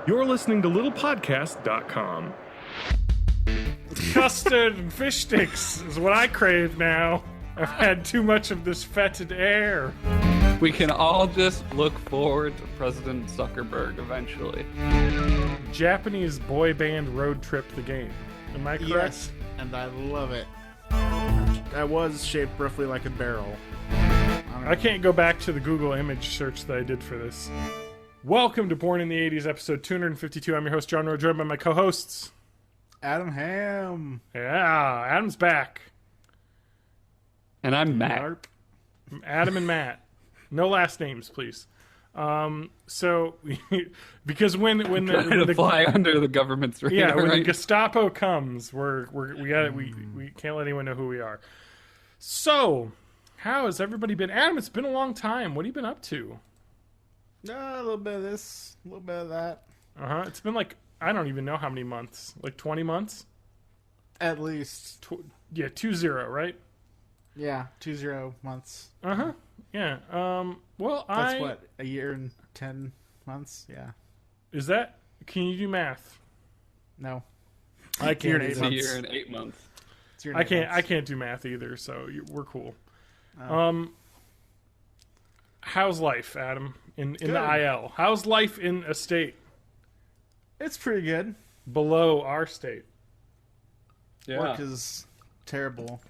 You're listening to littlepodcast.com. Custard and fish sticks is what I crave now. I've had too much of this fetid air. We can all just look forward to President Zuckerberg eventually. Japanese boy band road trip the game. Am I correct? Yes, and I love it. That was shaped roughly like a barrel. I can't go back to the Google image search that I did for this. Welcome to Born in the 80s, episode 252. I'm your host, Jon Rowe, joined by my co-hosts. Adam Ham. Yeah, Adam's back. And I'm Matt. Adam and Matt. No last names, please. So, because when the fly under the government's radar, yeah, when right? the Gestapo comes, we can't let anyone know who we are. So, how has everybody been? Adam, it's been a long time. What have you been up to? A little bit of this, a little bit of that. It's been like, I don't even know how many months. Like 20 months? At least. 20, right? Yeah, 20 months. Yeah. Well, That's what, a year and 10 months? Yeah. Is that, can you do math? No. I can't. It's a year and 8 months. I can't do math either, so we're cool. Oh. How's life, Adam, in Good. the IL? How's life in a state It's pretty good. below our state? Yeah. Work is terrible.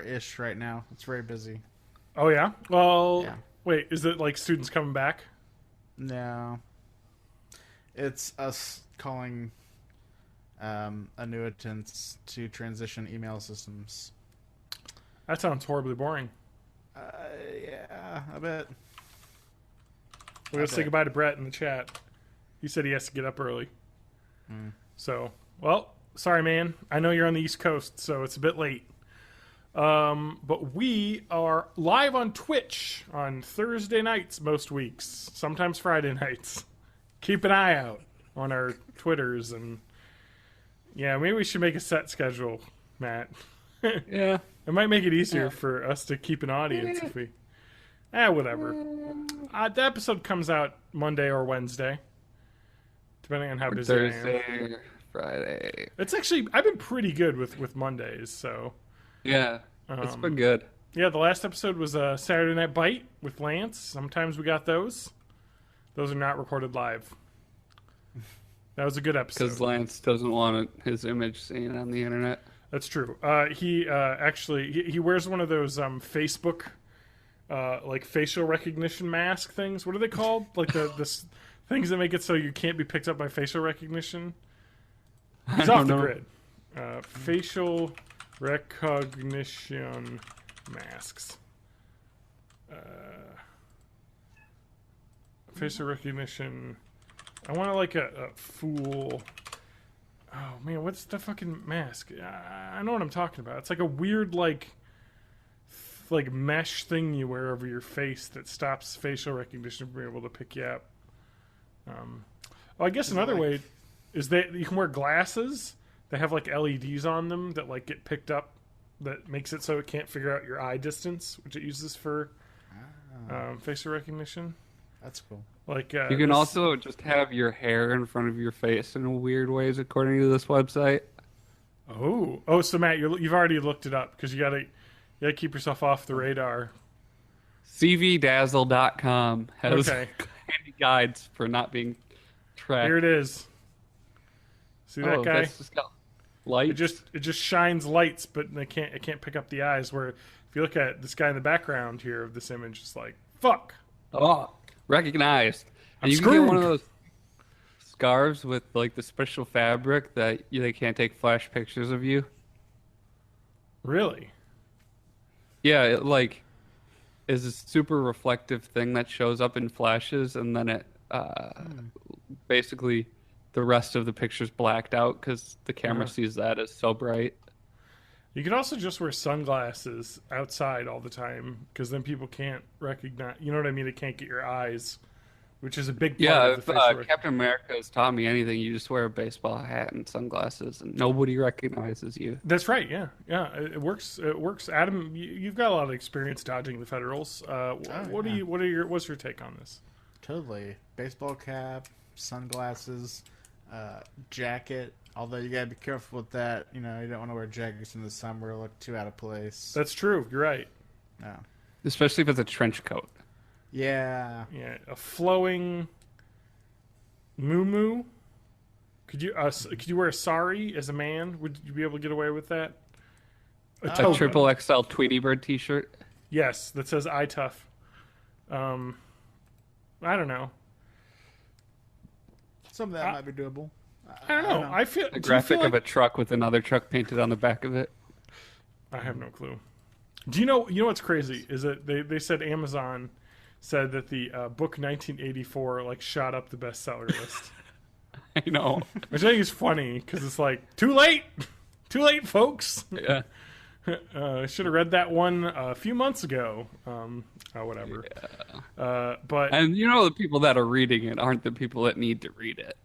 Ish right now. It's very busy. Oh, yeah? Well, Yeah. Wait, is it like students coming back? No. It's us calling annuitants to transition email systems. That sounds horribly boring. Yeah, I bet. We're going to say goodbye to Brett in the chat. He said he has to get up early. Mm. So, well, sorry, man. I know you're on the East Coast, so it's a bit late. But we are live on Twitch on Thursday nights most weeks, sometimes Friday nights. Keep an eye out on our Twitters, and yeah, maybe we should make a set schedule, Matt. Yeah. It might make it easier for us to keep an audience if we... whatever. The episode comes out Monday or Wednesday, depending on how busy I am. Thursday, Friday. It's actually... I've been pretty good with Mondays, so... Yeah. It's been good. Yeah, the last episode was a Saturday Night Bite with Lance. Sometimes we got those. Those are not recorded live. That was a good episode. Because Lance doesn't want his image seen on the internet. That's true. He actually he wears one of those Facebook like facial recognition mask things. What are they called? Like the things that make it so you can't be picked up by facial recognition. He's off the grid. Facial recognition masks. Facial recognition. I want to like a fool. Oh man, what's the fucking mask? I know what I'm talking about. It's like a weird like mesh thing you wear over your face that stops facial recognition from being able to pick you up. I guess another way is that you can wear glasses that have like LEDs on them that like get picked up, that makes it so it can't figure out your eye distance, which it uses for facial recognition. That's cool. Like You can also just have your hair in front of your face in weird ways, according to this website. Oh, so Matt, you've already looked it up because you gotta keep yourself off the radar. CVDazzle.com has Okay. handy guides for not being tracked. Here it is. See that guy? That's just got lights. It just shines lights, but it can't pick up the eyes. Where if you look at this guy in the background here of this image, it's like fuck. Oh, recognized. And you can get one of those scarves with like the special fabric that they can't take flash pictures of you. Really? Yeah, it like is a super reflective thing that shows up in flashes, and then it basically the rest of the picture's blacked out because the camera sees that as so bright. You could also just wear sunglasses outside all the time because then people can't recognize. You know what I mean? They can't get your eyes, which is a big part of the facial Captain America has taught me anything, you just wear a baseball hat and sunglasses, and nobody recognizes you. That's right. Yeah, it works. It works. Adam, you've got a lot of experience dodging the Federals. What's your take on this? Totally. Baseball cap, sunglasses, jacket. Although you gotta be careful with that. You know, you don't want to wear jackets in the summer; it'll look too out of place. That's true. You're right. No. Especially if it's a trench coat. Yeah. Yeah, a flowing muumuu. Could you wear a sari as a man? Would you be able to get away with that? A triple XL Tweety Bird T-shirt. Yes, that says "I tough." I don't know. Some of that might be doable. I don't know. I feel A graphic of a truck with another truck painted on the back of it. I have no clue. Do you know? You know what's crazy is that they said Amazon said that the book 1984 like shot up the bestseller list. I know. Which I think is funny because it's like too late, folks. Yeah. Should have read that one a few months ago. Whatever. Yeah. But And you know the people that are reading it aren't the people that need to read it.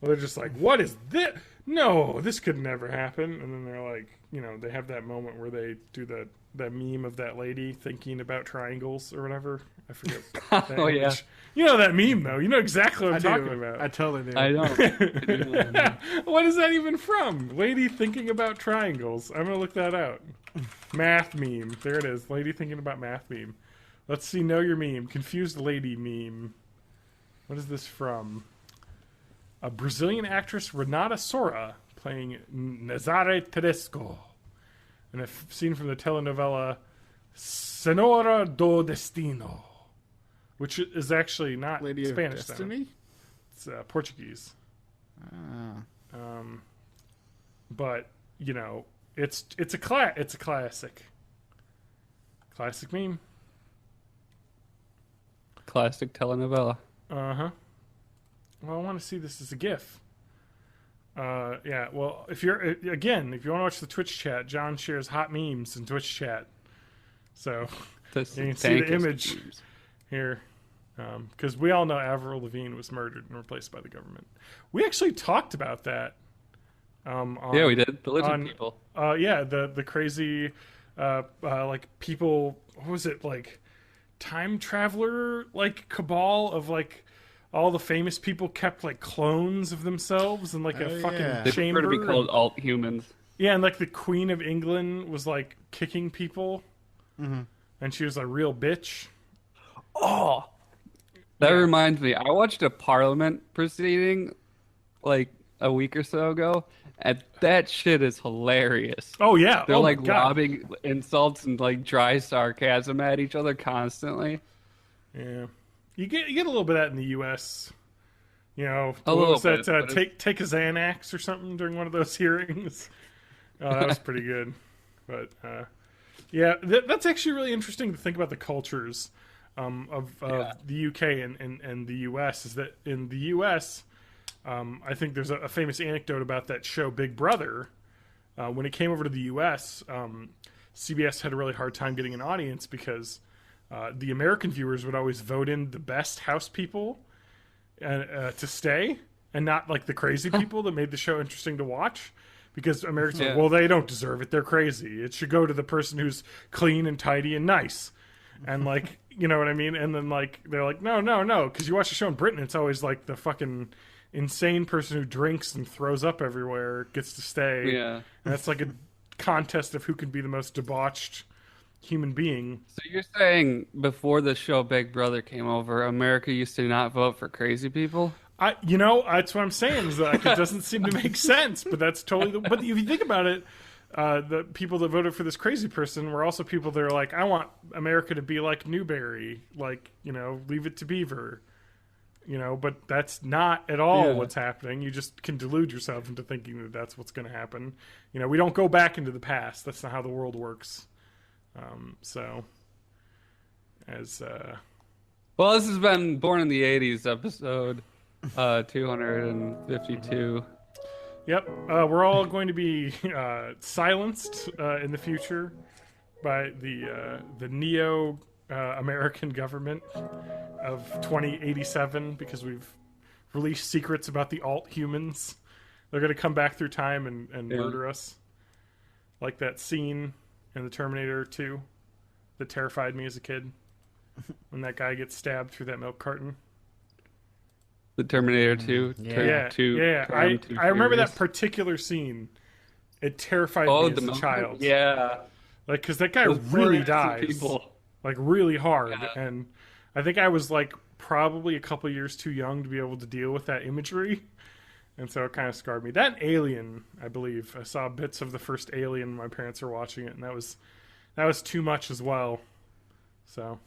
well, they're just like, what is this? No, this could never happen. And then they're like, you know, they have that moment where they do that meme of that lady thinking about triangles or whatever. I forget. Oh, yeah. You know that meme, though. You know exactly what I'm talking about. I totally do. I know. What is that even from? Lady thinking about triangles. I'm going to look that out. Math meme. There it is. Lady thinking about math meme. Let's see. Know your meme. Confused lady meme. What is this from? A Brazilian actress, Renata Sora, playing Nazare Tedesco. And a scene from the telenovela Senhora do Destino, which is actually not Lady Spanish. of Destiny? It's Portuguese. But, you know, it's a classic. Classic meme. Classic telenovela. Uh-huh. Well, I want to see this as a GIF. Yeah, well, if you want to watch the Twitch chat, John shares hot memes in Twitch chat. So you can see the image here. Because we all know Avril Lavigne was murdered and replaced by the government. We actually talked about that. Yeah, we did. The lizard people. Yeah, the crazy, like people, what was it, like time traveler, like cabal of like all the famous people kept like clones of themselves in like a fucking They chamber. prefer to be called alt humans. Yeah, and like the Queen of England was like kicking people. Mm-hmm. And she was a real bitch. Oh! That reminds me, I watched a Parliament proceeding like a week or so ago, and that shit is hilarious. Oh, yeah. They're oh like lobbing insults and like dry sarcasm at each other constantly. Yeah. You get a little bit of that in the U.S. You know, A what was little that? bit, Take a Xanax or something during one of those hearings. Oh, that was pretty good. But yeah, that's actually really interesting to think about the cultures of the UK and the US. Is that in the US, I think there's a famous anecdote about that show Big Brother. When it came over to the US, CBS had a really hard time getting an audience because the American viewers would always vote in the best house people to stay, and not like the crazy people that made the show interesting to watch. Because Americans are like, well, they don't deserve it. They're crazy. It should go to the person who's clean and tidy and nice. And like, you know what I mean? And then like, they're like, no. Because you watch the show in Britain, it's always like the fucking insane person who drinks and throws up everywhere gets to stay. Yeah. And that's like a contest of who can be the most debauched human being. So you're saying before the show Big Brother came over, America used to not vote for crazy people? That's what I'm saying. Is that it doesn't seem to make sense, but that's totally. But if you think about it, the people that voted for this crazy person were also people that are like, I want America to be like Newberry, like, you know, Leave It to Beaver, you know. But that's not at all what's happening. You just can delude yourself into thinking that that's what's going to happen. You know, we don't go back into the past. That's not how the world works. Well, this has been Born in the 80s episode 252. Yep, we're all going to be silenced in the future by the neo American government of 2087 because we've released secrets about the alt humans. They're going to come back through time and murder us, like that scene in the Terminator 2 that terrified me as a kid when that guy gets stabbed through that milk carton. The Terminator 2. Yeah. I remember that particular scene. It terrified me as a child. Yeah. Like, because that guy Those really poor dies. people. Like, really hard. Yeah. And I think I was, like, probably a couple years too young to be able to deal with that imagery. And so it kind of scarred me. That Alien, I believe. I saw bits of the first Alien when my parents were watching it, and that was too much as well. So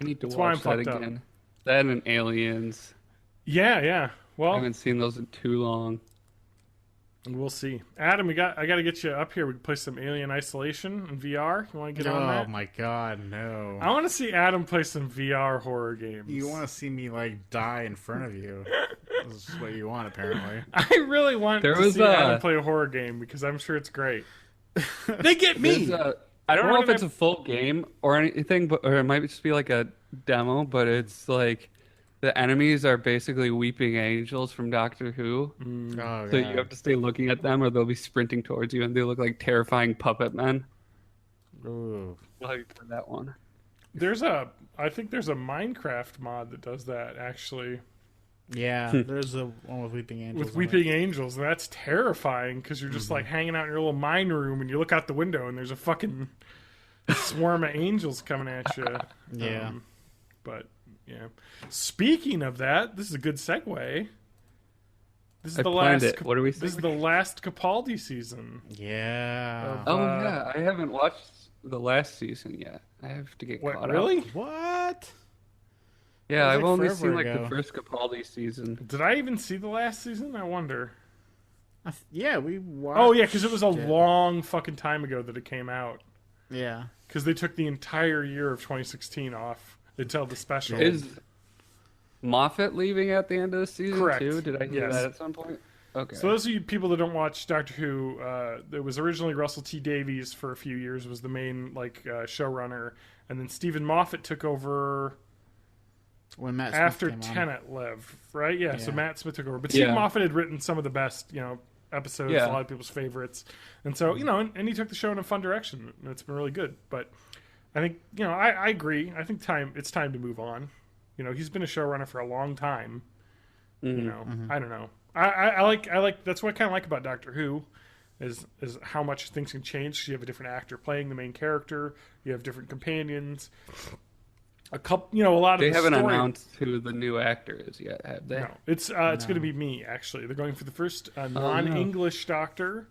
I need to that's why I'm watch that fucked up. again. That and Aliens. Yeah. I Well, haven't seen those in too long. we'll see. Adam, I got to get you up here. We can play some Alien Isolation in VR. You want to get on that? Oh my god, no. I want to see Adam play some VR horror games. You want to see me, like, die in front of you. This is what you want, apparently. I really want to see Adam play a horror game because I'm sure it's great. They get me. I don't know if it's a full game or anything, or it might just be like a demo, but it's like the enemies are basically weeping angels from Doctor Who. Oh, So you have to stay looking at them or they'll be sprinting towards you and they look like terrifying puppet men. Ooh. Well, you played that one. I think there's a Minecraft mod that does that actually. Yeah, there's a one with Weeping Angels. With Weeping Angels, and that's terrifying because you're just like hanging out in your little mine room and you look out the window and there's a fucking swarm of angels coming at you. Yeah. But yeah. Speaking of that, this is a good segue. This is I the planned last. it. What are we This is saying? the last Capaldi season. Yeah. Oh, yeah. I haven't watched the last season yet. I have to get What? caught Really? up. What? Yeah, That was I've like only forever seen like ago. the first Capaldi season. Did I even see the last season? I wonder. Yeah, we watched. Oh yeah, because it was a long fucking time ago that it came out. Yeah. Because they took the entire year of 2016 off until the special. Is Moffat leaving at the end of the season Correct. too? Did I hear Yes. that at some point? Okay. So those of you people that don't watch Doctor Who, there was originally Russell T Davies for a few years was the main showrunner, and then Stephen Moffat took over When Matt Smith after came on. Tennant left, right? Yeah, so Yeah. Matt Smith took over, but Stephen Yeah. Moffat had written some of the best, episodes, Yeah. a lot of people's favorites, and so and he took the show in a fun direction, and it's been really good. But I think I agree. I think it's time to move on. He's been a showrunner for a long time. Mm-hmm. I don't know. I like that's what I kind of like about Doctor Who is how much things can change. You have a different actor playing the main character. You have different companions. A lot of They the haven't story... announced who the new actor is yet, have they? No, it's going to be me. Actually, they're going for the first non-English Doctor,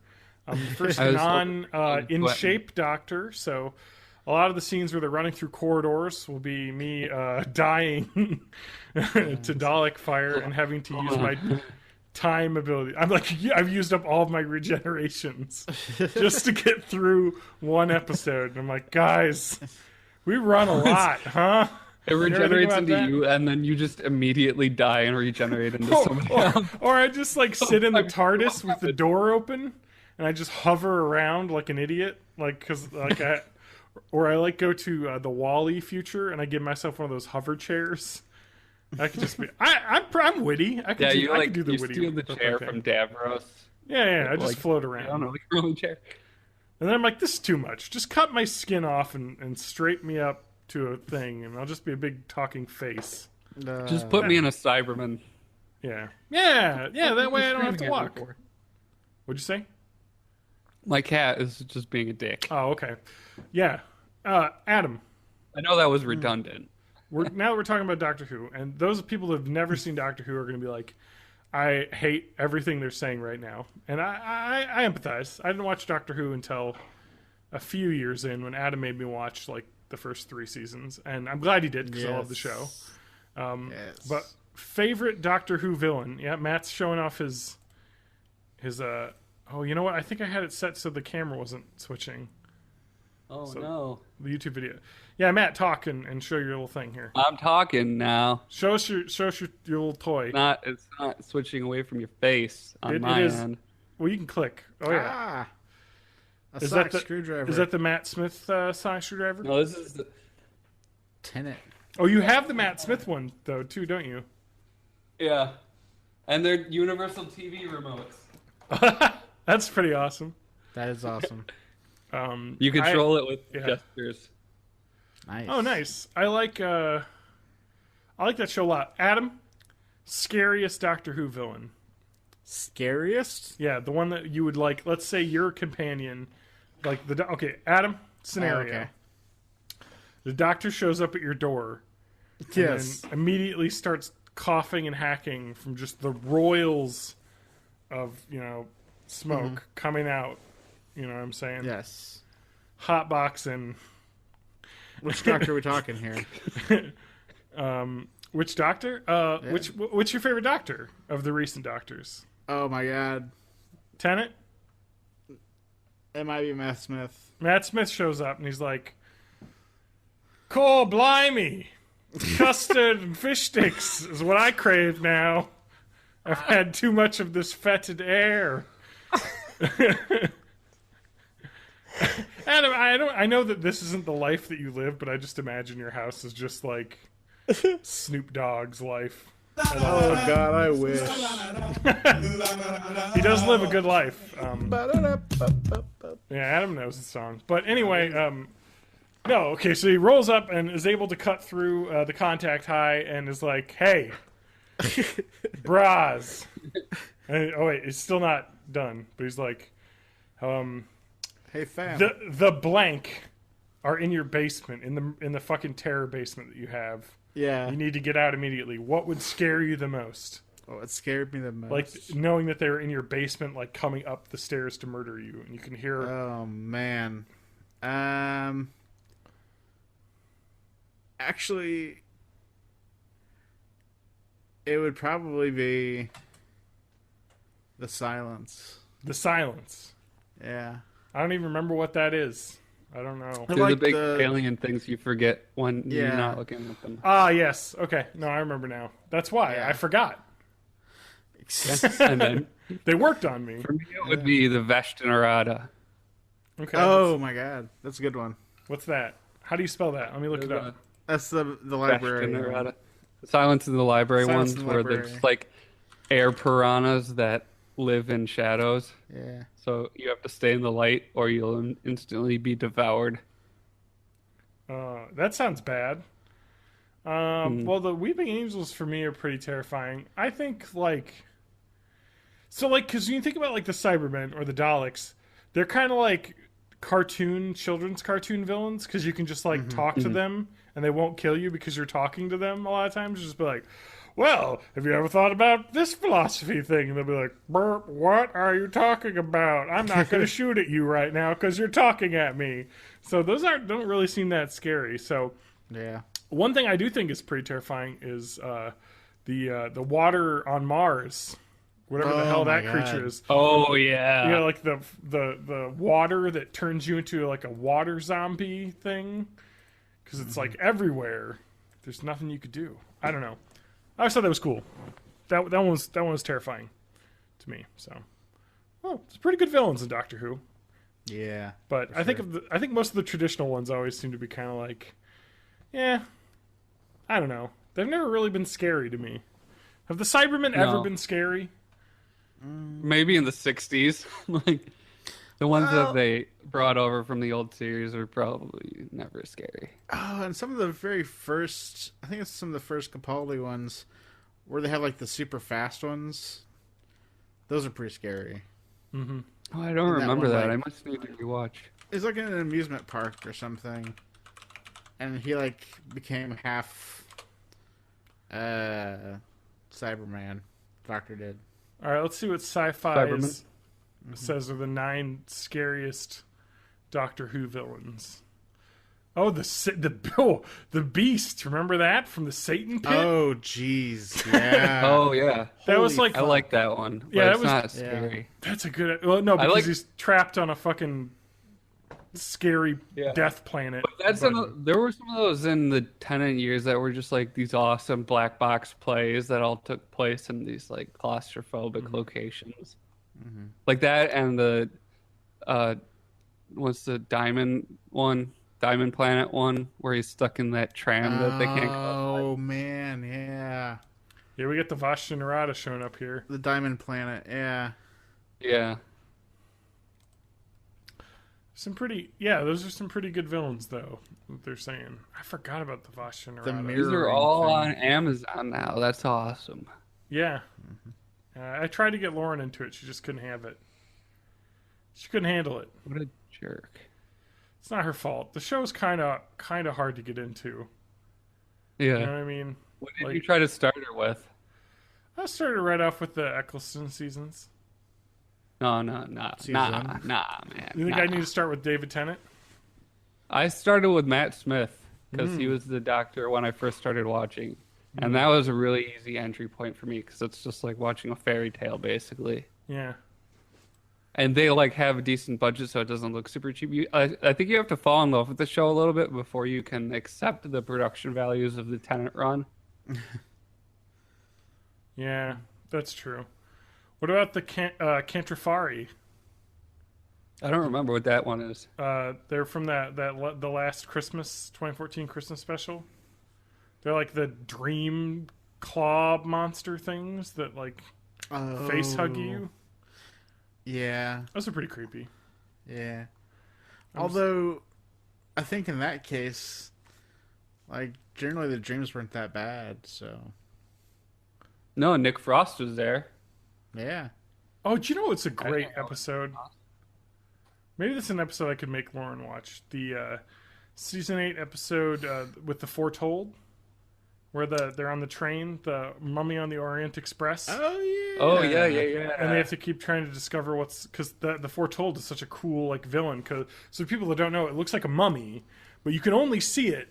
the first in shape Doctor. So a lot of the scenes where they're running through corridors will be me dying to Dalek fire and having to use my time ability. I'm like, I've used up all of my regenerations just to get through one episode. And I'm like, guys, we run a lot, huh? It regenerates into you, and then you just immedially die and regenerate into somebody else. Or I just sit in the TARDIS with the door open, and I just hover around like an idiot, or I go to the Wall-E future, and I give myself one of those hover chairs. I could just be. I'm witty. I could do the you witty. steal the chair from Davros. Yeah. I just float around. I don't know, like a rolling chair. And then I'm like, this is too much. Just cut my skin off and straighten me up to a thing, and I'll just be a big talking face. Just put me in a Cyberman. Yeah. That way I don't have to walk. What'd you say? My cat is just being a dick. Oh, okay. Yeah. Adam, I know that was redundant. now we're talking about Doctor Who, and those people that have never seen Doctor Who are going to be like, I hate everything they're saying right now. And I empathize. I didn't watch Doctor Who until a few years in when Adam made me watch the first 3 seasons. And I'm glad he did because I love the show. But favorite Doctor Who villain? Yeah, Matt's showing off his oh, you know what? I think I had it set so the camera wasn't switching. Oh, no. The YouTube video. Yeah, Matt, talk and show your little thing here. I'm talking now. Show us your little toy. It's not switching away from your face on It my is. end. Well, you can click. Oh yeah. A Is sock that the screwdriver. Is that the Matt Smith sock screwdriver? No, this is the... Tenet? Oh, you have the Matt Smith one though too, don't you? Yeah. And they're Universal TV remotes. That's pretty awesome. That is awesome. You control it with gestures. Nice. Oh, nice. I like that show a lot. Adam, Scariest Doctor Who villain. Scariest? Yeah, the one that you would like. Let's say your companion, like okay, Adam scenario. Okay. The Doctor shows up at your door. Yes. And then immediately starts coughing and hacking from just the roils of smoke coming out. You know what I'm saying? Yes. Hotboxing. Which doctor are we talking here? Which doctor? What's your favorite doctor of the recent doctors? Oh my god. Tennant? It might be Matt Smith. Matt Smith shows up and he's like, "Cool, blimey. Custard and fish sticks is what I crave now. I've had too much of this fetid air." Adam, I know that this isn't the life that you live, but I just imagine your house is just like Snoop Dogg's life. Oh god, I wish. He does live a good life. Yeah, Adam knows the song. But anyway, no, okay, so he rolls up and is able to cut through the contact high and is like, "Hey, bras." And, oh wait, it's still not done. But he's like, Hey fam. the blank are in your basement, in the fucking terror basement that you have. Yeah. You need to get out immediately. What would scare you the most? Oh, it scared me the most. Like knowing that they were in your basement, like coming up the stairs to murder you, and you can hear. Oh man. Actually, it would probably be the silence. The silence. Yeah. I don't even remember what that is. I don't know. They're like the big the- alien things you forget when you're Yeah. not looking at them. Ah, yes. Okay. No, I remember now. That's why. Yeah. I forgot. And then They worked on me. for me, it would be the Vashtinarada. Okay. Oh my god, that's a good one. What's that? How do you spell that? Let me look it up. That's the library. Vashtinarada. The Silence in the Library Silence ones in the where Library. there's like air piranhas that live in shadows. Yeah. So you have to stay in the light or you'll instantly be devoured. That sounds bad. Well, the Weeping Angels for me are pretty terrifying. I think, because when you think about, the Cybermen or the Daleks, they're kind of like children's cartoon villains, because you can just, talk to them, and they won't kill you because you're talking to them a lot of times. Just be like, "Well, have you ever thought about this philosophy thing?" And they'll be like, "Burp, what are you talking about? I'm not going to shoot at you right now because you're talking at me." So those don't really seem that scary. So Yeah. one thing I do think is pretty terrifying is the water on Mars, whatever the Oh hell my that creature God. is. Oh, yeah. Yeah, like the water that turns you into like a water zombie thing, because it's like everywhere. There's nothing you could do. I don't know. I always thought that was cool. That one was terrifying to me. So, well, it's pretty good villains in Doctor Who. Yeah. But I think I think most of the traditional ones always seem to be kind of like, yeah, I don't know. They've never really been scary to me. Have the Cybermen ever No. been scary? Maybe in the 60s. Like, the ones that they brought over from the old series are probably never scary. Oh, and some of the very first, I think it's some of the first Capaldi ones, where they have the super fast ones. Those are pretty scary. Oh, I don't And that remember one, that. I must need to rewatch. It's like in an amusement park or something, and he became half Cyberman. Doctor did. All right, let's see what sci-fi Cybermen. says are the 9 scariest Doctor Who villains. Oh, the Beast. Remember that from the Satan Pit? Oh, jeez, yeah. Oh, yeah. that was holy like I like that one. But Yeah, it's that was- not scary. that's a good. Well, no, because like- he's trapped on a fucking scary Yeah. death planet. There were some of those in the Tennant years that were just like these awesome black box plays that all took place in these claustrophobic locations, like that, and the what's the Diamond Planet one, where he's stuck in that tram that they can't. Oh man, yeah. Yeah, we get the Vashtinarada showing up here. The Diamond Planet, yeah. Yeah, Those are some pretty good villains, though. What they're saying. I forgot about the Vashtinarada. The these mirror- are all thing. on Amazon now. That's awesome. Yeah. I tried to get Lauren into it. She just couldn't have it. She couldn't handle it. What a jerk. It's not her fault. The show's kind of hard to get into. Yeah. You know what I mean? What did you try to start her with? I started right off with the Eccleston seasons. No, Season. man. You think I need to start with David Tennant? I started with Matt Smith because he was the doctor when I first started watching. And that was a really easy entry point for me because it's just like watching a fairy tale, basically. Yeah. And they like have a decent budget, so it doesn't look super cheap. I think you have to fall in love with the show a little bit before you can accept the production values of the Tennant run. Yeah, that's true. What about the Cantrefari? I don't remember what that one is. They're from the last Christmas 2014 Christmas special. They're like the dream claw monster things that like face hug you. Yeah. Those are pretty creepy. Yeah. Although, I think in that case, like, generally the dreams weren't that bad, so. No, Nick Frost was there. Yeah. Oh, do you know what's a great episode? Maybe this is an episode I could make Lauren watch. The season 8 episode with the Foretold, where they're on the train, the Mummy on the Orient Express. Oh, yeah. Oh, yeah. And they have to keep trying to discover because the Foretold is such a cool like villain. So people that don't know, it looks like a mummy, but you can only see it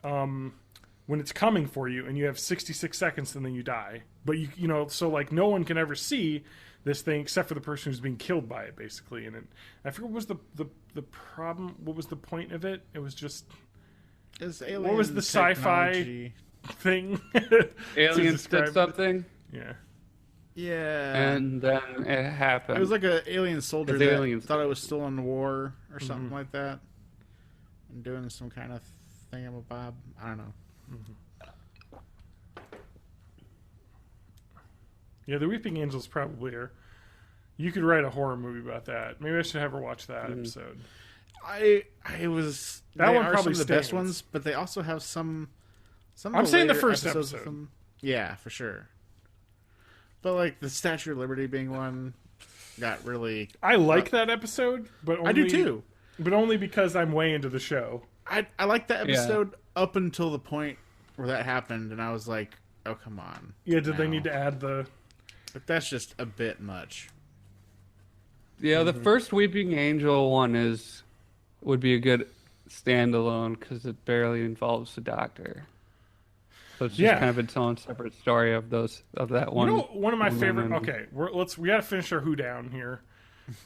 when it's coming for you, and you have 66 seconds, and then you die. But you know, so like no one can ever see this thing except for the person who's being killed by it, basically. And I forget what was the problem. What was the point of it? It was just What was the sci-fi thing? Aliens did something. Yeah. Yeah. And then it happened. It was like an alien soldier that aliens. thought it was still in war or something like that. And doing some kind of thingamabob. I don't know. Yeah, the Weeping Angels probably are. You could write a horror movie about that. Maybe I should have her watch that episode. That That one one probably some of the best stands. ones, but they also have some of I'm saying the later first episodes with episode. them. Yeah, for sure. But like the Statue of Liberty being one got really. I like that episode, but only, I do too. But only because I'm way into the show. I like that episode up until the point where that happened, and I was like, "Oh, come on!" Yeah, did they now. need to add the? But that's just a bit much. Yeah, the first Weeping Angel one would be a good standalone because it barely involves the Doctor. So it's just kind of its own separate story of that one. You know, one of my favorite. woman. Okay, we got to finish our Who Down here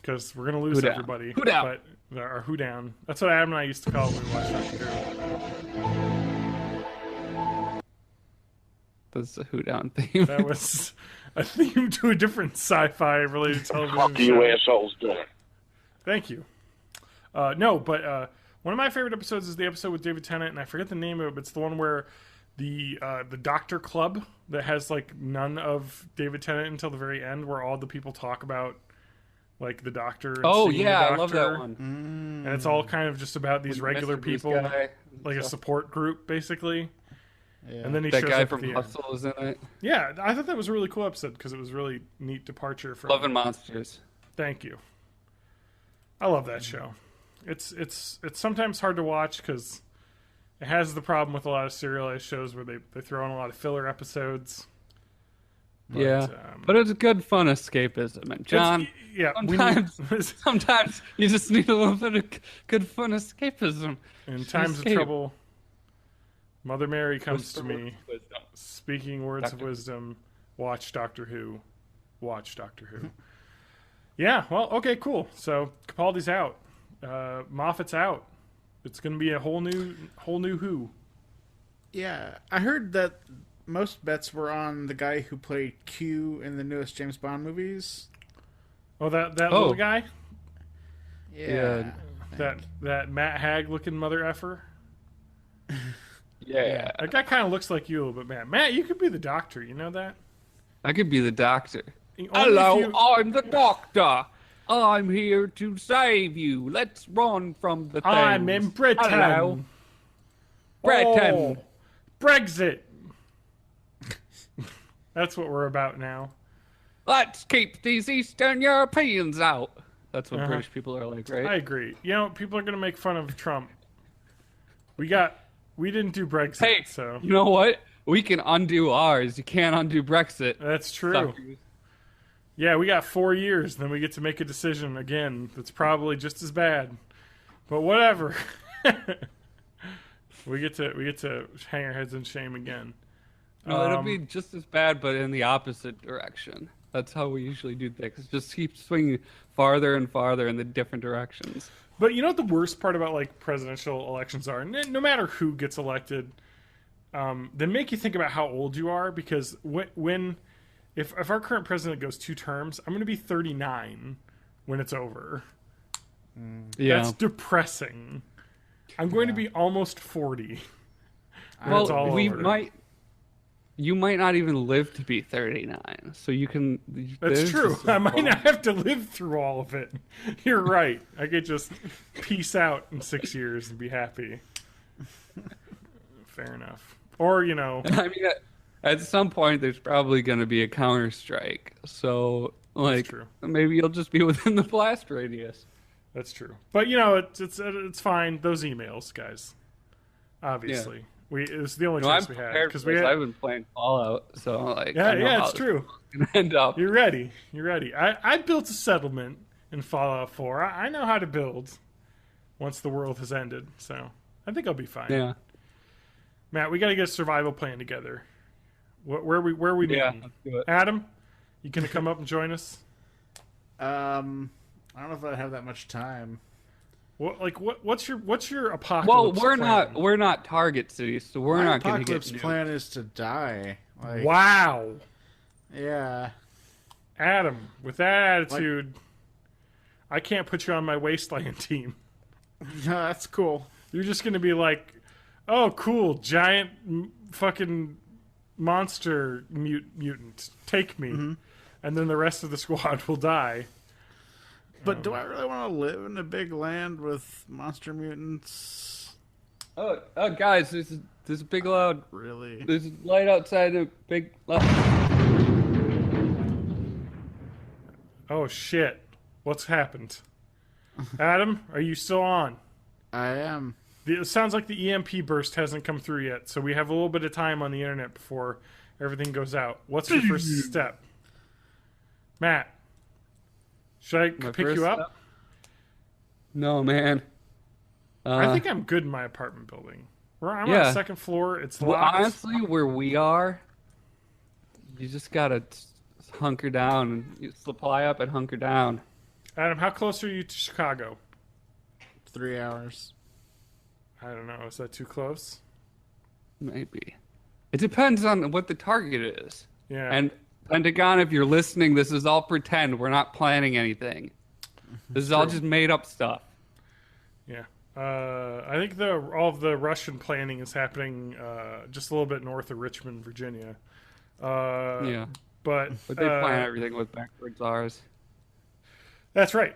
because we're gonna lose Who Down. everybody. Who Down. But our Who Down. That's what Adam and I used to call it when we watched Doctor Who. That's the Who Down theme. That was a theme to a different sci-fi related television What do show. you assholes doing? Thank you. No, but one of my favorite episodes is the episode with David Tennant, and I forget the name of it, but it's the one where the Doctor Club that has like none of David Tennant until the very end, where all the people talk about like the Doctor. And Oh seeing yeah, the I love Doctor. that one. And it's all kind of just about these regular Mr. Beast people, guy. like a support group, basically. Yeah. And then he That shows guy up from at the end. Hustle is in it. Yeah, I thought that was a really cool episode because it was really neat departure from. Love and Monsters. Thank you. I love that show. It's sometimes hard to watch because it has the problem with a lot of serialized shows where they throw in a lot of filler episodes. But, Yeah, but it's good fun escapism. And John, yeah, sometimes you just need a little bit of good fun escapism. in times of escape. trouble, Mother Mary comes to Whisper me, words of wisdom. speaking words of Doctor. wisdom. Watch Doctor Who. Watch Doctor Who. Yeah, well, okay, cool. So Capaldi's out. Moffat's out. It's going to be a whole new Who. Yeah, I heard that most bets were on the guy who played Q in the newest James Bond movies. Oh, that little guy. Yeah. That Matt Hag looking mother effer. Yeah, That guy kind of looks like you a little bit, Matt. Matt, you could be the Doctor. You know that? I could be the Doctor. Only Hello, if you- I'm the Doctor. I'm here to save you. Let's run from the things. I'm in Britain. Hello. Britain. Oh, Brexit. That's what we're about now. Let's keep these Eastern Europeans out. That's what British people are like, right? I agree. You know, people are going to make fun of Trump. We didn't do Brexit, Hey, so... you know what? We can undo ours. You can't undo Brexit. That's true. Suckers. Yeah, we got 4 years, then we get to make a decision again that's probably just as bad. But whatever. we get to hang our heads in shame again. No, it'll be just as bad, but in the opposite direction. That's how we usually do things. Just keep swinging farther and farther in the different directions. But you know what the worst part about like presidential elections are? No matter who gets elected, they make you think about how old you are, because if our current president goes 2 terms, I'm going to be 39 when it's over. Yeah. That's depressing. I'm going to be almost 40. Well, it's all over. You might not even live to be 39, so you can... That's true. I might not have to live through all of it. You're right. I could just peace out in 6 years and be happy. Fair enough. Or, you know... I mean, at some point, there's probably going to be a counter-strike, so, like, maybe you'll just be within the blast radius. That's true. But, you know, it's fine. Those emails, guys. Obviously. Yeah. It was the only choice we had. Because I've been playing Fallout, so like it's true. End up. You're ready. I built a settlement in Fallout 4. I know how to build once the world has ended, so I think I'll be fine. Yeah. Matt, we got to get a survival plan together. Where we meeting? Let's do it. Adam, you gonna come up and join us? I don't know if I have that much time. What's your apocalypse? Well, we're not target cities, so we're not going to get apocalypse plan is to die. Wow. Yeah. Adam, with that attitude, I can't put you on my wasteland team. No, that's cool. You're just going to be like, oh, cool, giant fucking monster mutant, take me. Mm-hmm. And then the rest of the squad will die. But do I really want to live in a big land with monster mutants? Oh, guys, there's a big loud. Really? There's a light outside a big loud. Oh, shit. What's happened? Adam, are you still on? I am. It sounds like the EMP burst hasn't come through yet, so we have a little bit of time on the internet before everything goes out. What's your first step? Matt? Should I pick you up? Step? No, man. I think I'm good in my apartment building. I'm on the second floor. It's locked. Well, honestly, where we are, you just gotta hunker down and you supply up and hunker down. Adam, how close are you to Chicago? 3 hours. I don't know. Is that too close? Maybe. It depends on what the target is. Yeah. And Pentagon, if you're listening, this is all pretend. We're not planning anything. This is all just made up stuff. Yeah. I think all of the Russian planning is happening just a little bit north of Richmond, Virginia. Yeah. But they plan everything with backwards R's. That's right.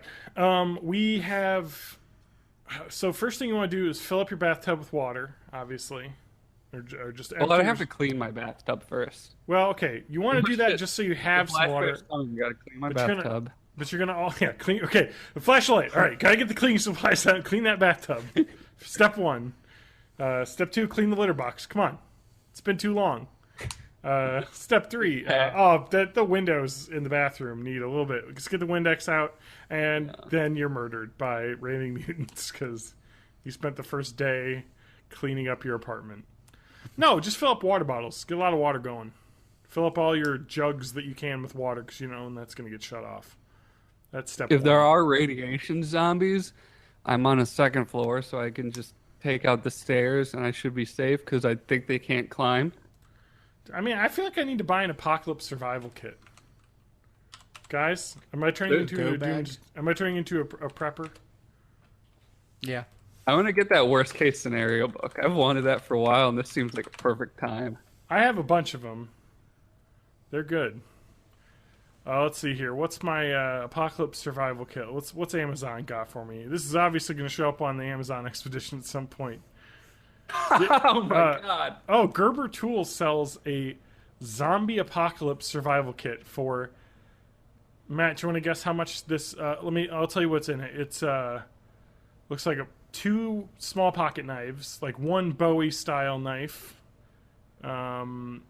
We have... So first thing you want to do is fill up your bathtub with water, obviously. Or just well, I have to clean my bathtub first. Well, okay. You want to do that just so you have some water. You got to clean my bathtub. But you're gonna clean. Okay, the flashlight. All right, gotta get the cleaning supplies out. Clean that bathtub. Step 1. Step 2, clean the litter box. Come on, it's been too long. Step 3. The windows in the bathroom need a little bit. Just get the Windex out, and then you're murdered by raving mutants because you spent the first day cleaning up your apartment. No, just fill up water bottles. Get a lot of water going. Fill up all your jugs that you can with water because and that's going to get shut off. That's step 1. If there are radiation zombies, I'm on a second floor, so I can just take out the stairs and I should be safe because I think they can't climb. I mean, I feel like I need to buy an apocalypse survival kit. Guys, am I turning into a prepper? Yeah. I want to get that worst case scenario book. I've wanted that for a while, and this seems like a perfect time. I have a bunch of them. They're good. Let's see here. What's my apocalypse survival kit? What's Amazon got for me? This is obviously going to show up on the Amazon expedition at some point. Oh my god! Oh, Gerber Tools sells a zombie apocalypse survival kit for. Matt, do you want to guess how much this? I'll tell you what's in it. It's looks like 2 small pocket knives, like 1 Bowie style knife, Bowie.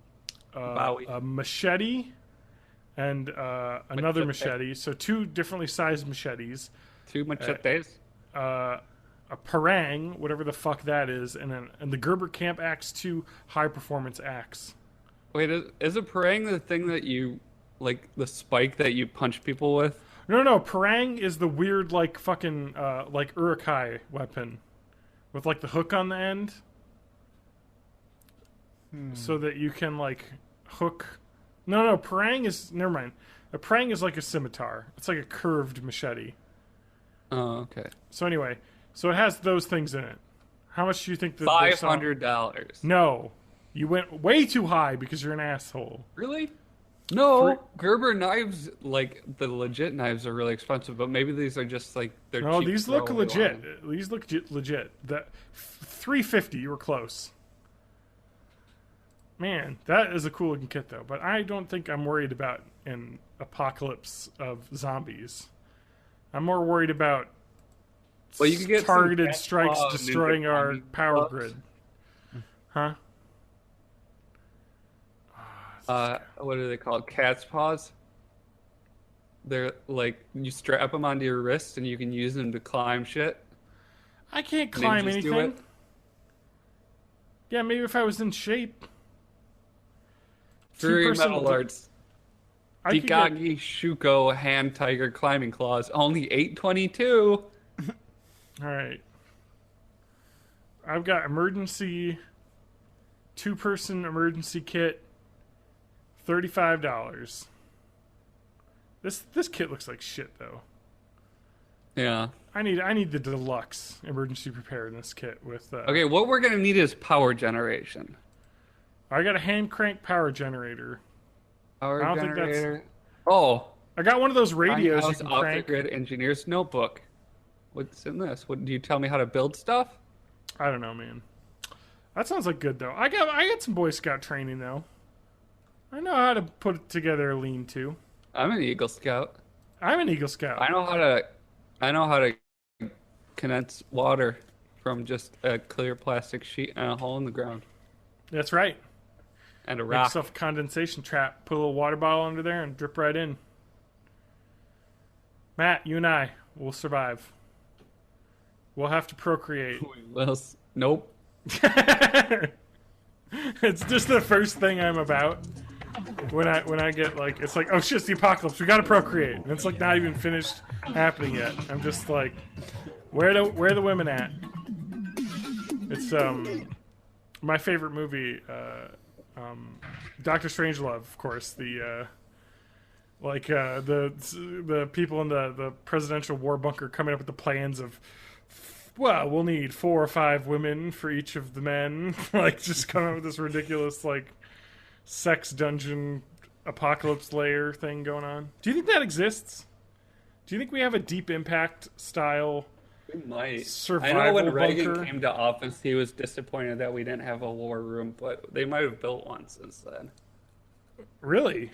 a machete, and another machete. So 2 differently sized machetes. 2 machetes. A parang, whatever the fuck that is, and the Gerber Camp Axe 2 high performance axe. Wait, is a parang the thing that you like the spike that you punch people with? No. Parang is the weird, like, fucking, like, urukai weapon. With, like, the hook on the end. So that you can, like, hook... No, parang is... Never mind. A parang is like a scimitar. It's like a curved machete. Oh, okay. So anyway, so it has those things in it. How much do you think that $500. No. You went way too high because you're an asshole. Really? No, Gerber knives, like the legit knives, are really expensive, but maybe these are just like they're No, cheap these look throwaway legit. lines. These look legit. That $350, you were close. Man, that is a cool looking kit though. But I don't think I'm worried about an apocalypse of zombies. I'm more worried about Well, you can get targeted some strikes Ninja destroying our Climbing power gloves. grid. Huh? What are they called? Cat's paws. They're like you strap them onto your wrist and you can use them to climb shit. I can't climb Ninjas do anything. it. Yeah, maybe if I was in shape. Furry Two-person- metal arts. I could get- Dikagi Shuko hand tiger climbing claws. Only $822. All right. I've got emergency 2-person emergency kit, $35. This kit looks like shit though. Yeah. I need the deluxe emergency preparedness kit with Okay, what we're gonna need is power generation. I got a hand crank power generator. Power I don't think that's- generator. Oh, I got one of those Tiny radios you House can Off the crank. Grid Engineer's Notebook. What's in this? What do you tell me how to build stuff? I don't know, man. That sounds like good though. I got some Boy Scout training though. I know how to put together a lean-to. I'm an Eagle Scout. I'm an Eagle Scout. I know how to condense water from just a clear plastic sheet and a hole in the ground That's right. and a Make rock. yourself a condensation trap. Put a little water bottle under there and drip right in. Matt, you and I will survive. We'll have to procreate. Nope. It's just the first thing I'm about. When I get like, it's like, oh shit, it's the apocalypse. We gotta procreate. And it's like not even finished happening yet. I'm just like, where are the women at? It's my favorite movie, Doctor Strangelove, of course. The people in the presidential war bunker coming up with the plans of, well, we'll need 4 or 5 women for each of the men. Like, just coming up with this ridiculous, like, sex dungeon apocalypse layer thing going on. Do you think that exists? Do you think we have a Deep Impact style We might. survival I know when Reagan bunker? came to office, he was disappointed that we didn't have a war room, but they might have built one since then. Really?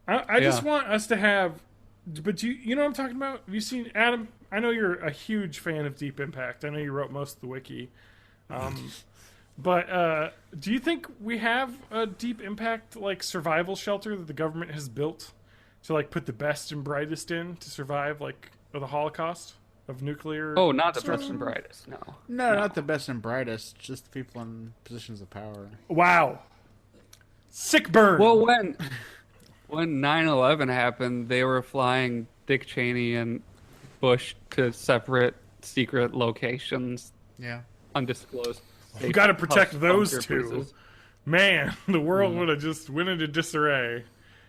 I just Yeah. want us to have... But do you know what I'm talking about? Have you seen... Adam, I know you're a huge fan of Deep Impact. I know you wrote most of the wiki. But do you think we have a Deep Impact like survival shelter that the government has built to like put the best and brightest in to survive like the Holocaust of nuclear? Oh, not the best and brightest, no. No, not the best and brightest. Just the people in positions of power. Wow. Sick burn. Well, when 9/11 happened, they were flying Dick Cheney and Bush to separate secret locations, Yeah. undisclosed. you got to protect those bunker two. places. Man, the world would have just went into disarray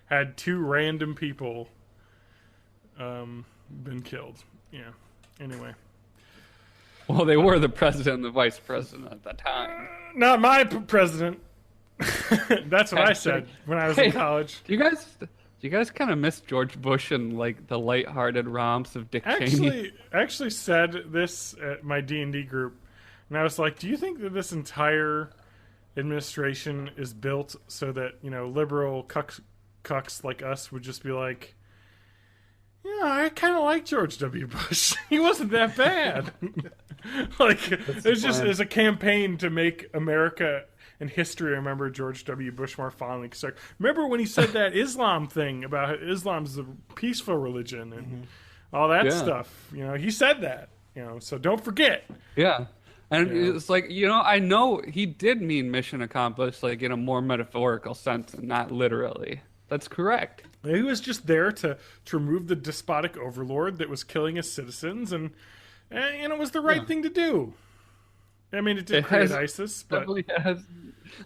had 2 random people been killed. Yeah. Anyway. Well, they were the president and the vice president at the time. Not my president. That's what I said when I was in Hey, college. Do you guys kind of miss George Bush and like the lighthearted romps of Dick Cheney? I actually said this at my D&D group, and I was like, do you think that this entire administration is built so that, liberal cucks like us would just be like, yeah, I kind of like George W. Bush. He wasn't that bad. It's a campaign to make America and history remember George W. Bush more fondly. Cause remember when he said that Islam thing about Islam's a peaceful religion and all that stuff. He said that. So don't forget. Yeah. And it's like, I know he did mean mission accomplished, like in a more metaphorical sense and not literally. That's correct. He was just there to remove the despotic overlord that was killing his citizens, and it was the right thing to do. I mean, it did create ISIS, but definitely has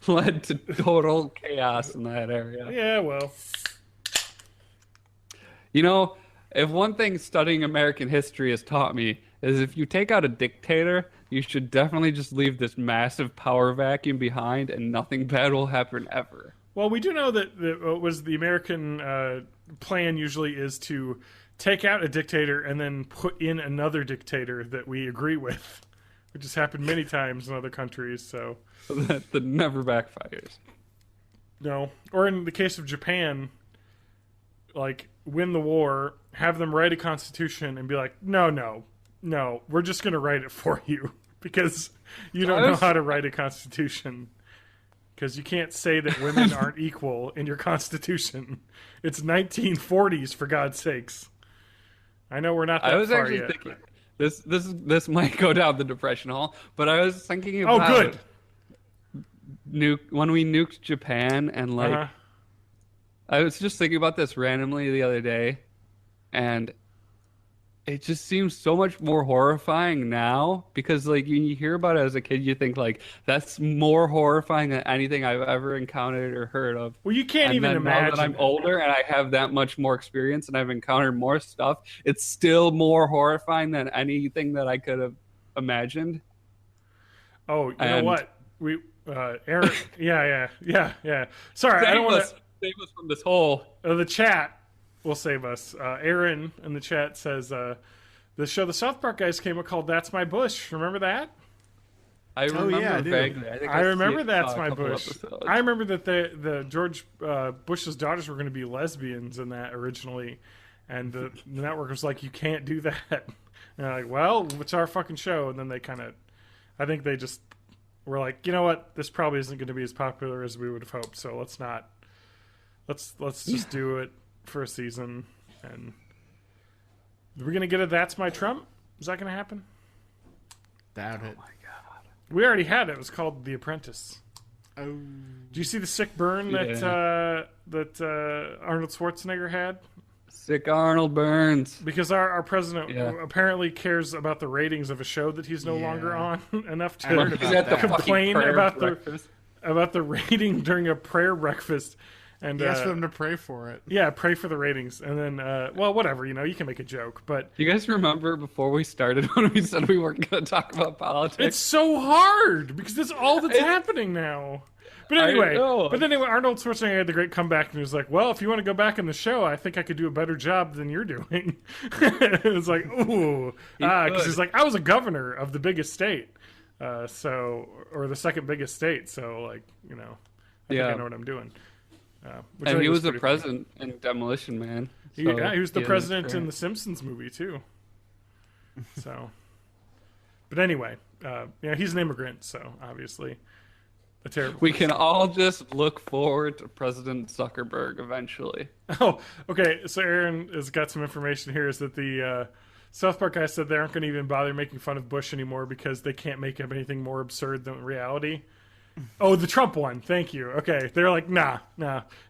led to total chaos in that area. Yeah, well. If one thing studying American history has taught me is if you take out a dictator, you should definitely just leave this massive power vacuum behind and nothing bad will happen ever. Well, we do know that the American plan usually is to take out a dictator and then put in another dictator that we agree with, which has happened many times in other countries. So that never backfires. No. Or in the case of Japan, like, win the war, have them write a constitution and be like, no, we're just going to write it for you because you don't know how to write a constitution. Because you can't say that women aren't equal in your constitution. It's 1940s, for God's sakes. I know we're not that far yet. I was actually thinking, this might go down the depression hole, but I was thinking about when we nuked Japan and I was just thinking about this randomly the other day, and it just seems so much more horrifying now because, like, when you hear about it as a kid, you think, like, that's more horrifying than anything I've ever encountered or heard of. Well, you can't even imagine. Now that I'm older and I have that much more experience and I've encountered more stuff, it's still more horrifying than anything that I could have imagined. Oh, you know what? Aaron, yeah. Sorry, I don't want to save us from this hole. The chat will save us. Aaron in the chat says the show the South Park guys came up called That's My Bush. Remember that? I remember vaguely. I remember That's My Bush. I remember that the George Bush's daughters were going to be lesbians in that originally, and the network was like, you can't do that. And they're like, well, it's our fucking show. And then they I think they just were like, you know what, this probably isn't going to be as popular as we would have hoped, so let's just do it for a season. And we're gonna get a That's My Trump. Is that gonna happen? Doubt it. Oh my god, we already had it. It was called The Apprentice. Oh, do you see the sick burn that Arnold Schwarzenegger had? Sick Arnold burns. Because our president apparently cares about the ratings of a show that he's no longer on enough to complain about the rating during a prayer breakfast. And he asked them to pray for it. Yeah, pray for the ratings. And then, whatever, you can make a joke. But you guys remember before we started when we said we weren't going to talk about politics? It's so hard because that's all that's happening now. But anyway, Arnold Schwarzenegger had the great comeback and he was like, well, if you want to go back in the show, I think I could do a better job than you're doing. It was like, ooh. Because he's like, I was a governor of the biggest state. Or the second biggest state. So, like, I think I know what I'm doing. And he was the president in Demolition Man. So, he was the president in the Simpsons movie, too. So, but anyway, he's an immigrant, so obviously a terrible. We can all just look forward to President Zuckerberg eventually. Oh, okay. So Aaron has got some information here. Is that the South Park guy said they aren't going to even bother making fun of Bush anymore because they can't make up anything more absurd than reality. Oh, the Trump one. Thank you. Okay. They're like, nah.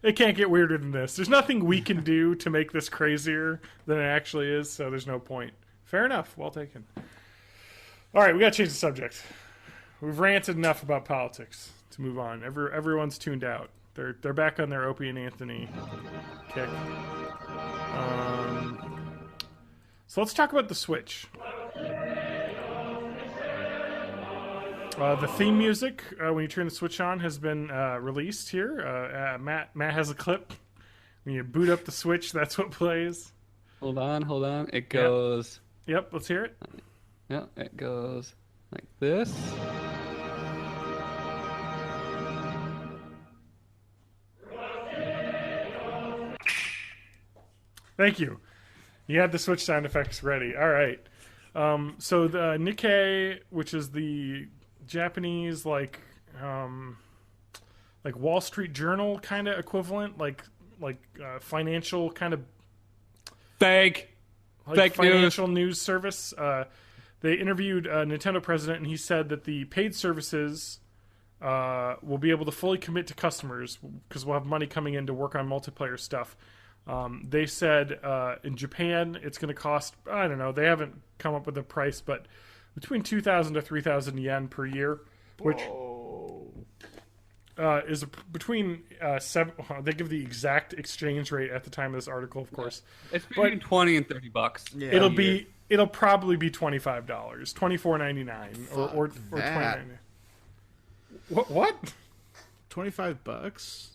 It can't get weirder than this. There's nothing we can do to make this crazier than it actually is, so there's no point. Fair enough. Well taken. All right, we got to change the subject. We've ranted enough about politics to move on. Everyone's tuned out. They're back on their Opie and Anthony kick. So let's talk about the Switch. The theme music, when you turn the Switch on, has been released here. Matt has a clip. When you boot up the Switch, that's what plays. Hold on. It goes... Yep, let's hear it. Yeah, it goes like this. Thank you. You had the Switch sound effects ready. All right. So the Nikkei, which is the Japanese Wall Street Journal kind of equivalent, financial kind of Fake financial news service. They interviewed a Nintendo president, and he said that the paid services will be able to fully commit to customers because we'll have money coming in to work on multiplayer stuff. They said in Japan it's going to cost, I don't know, they haven't come up with a price, but between 2,000 to 3,000 yen per year, which is between they give the exact exchange rate at the time of this article, of course. It's between $20 and $30. Yeah, it'll probably be $25, $24.99 or $29. What? $25?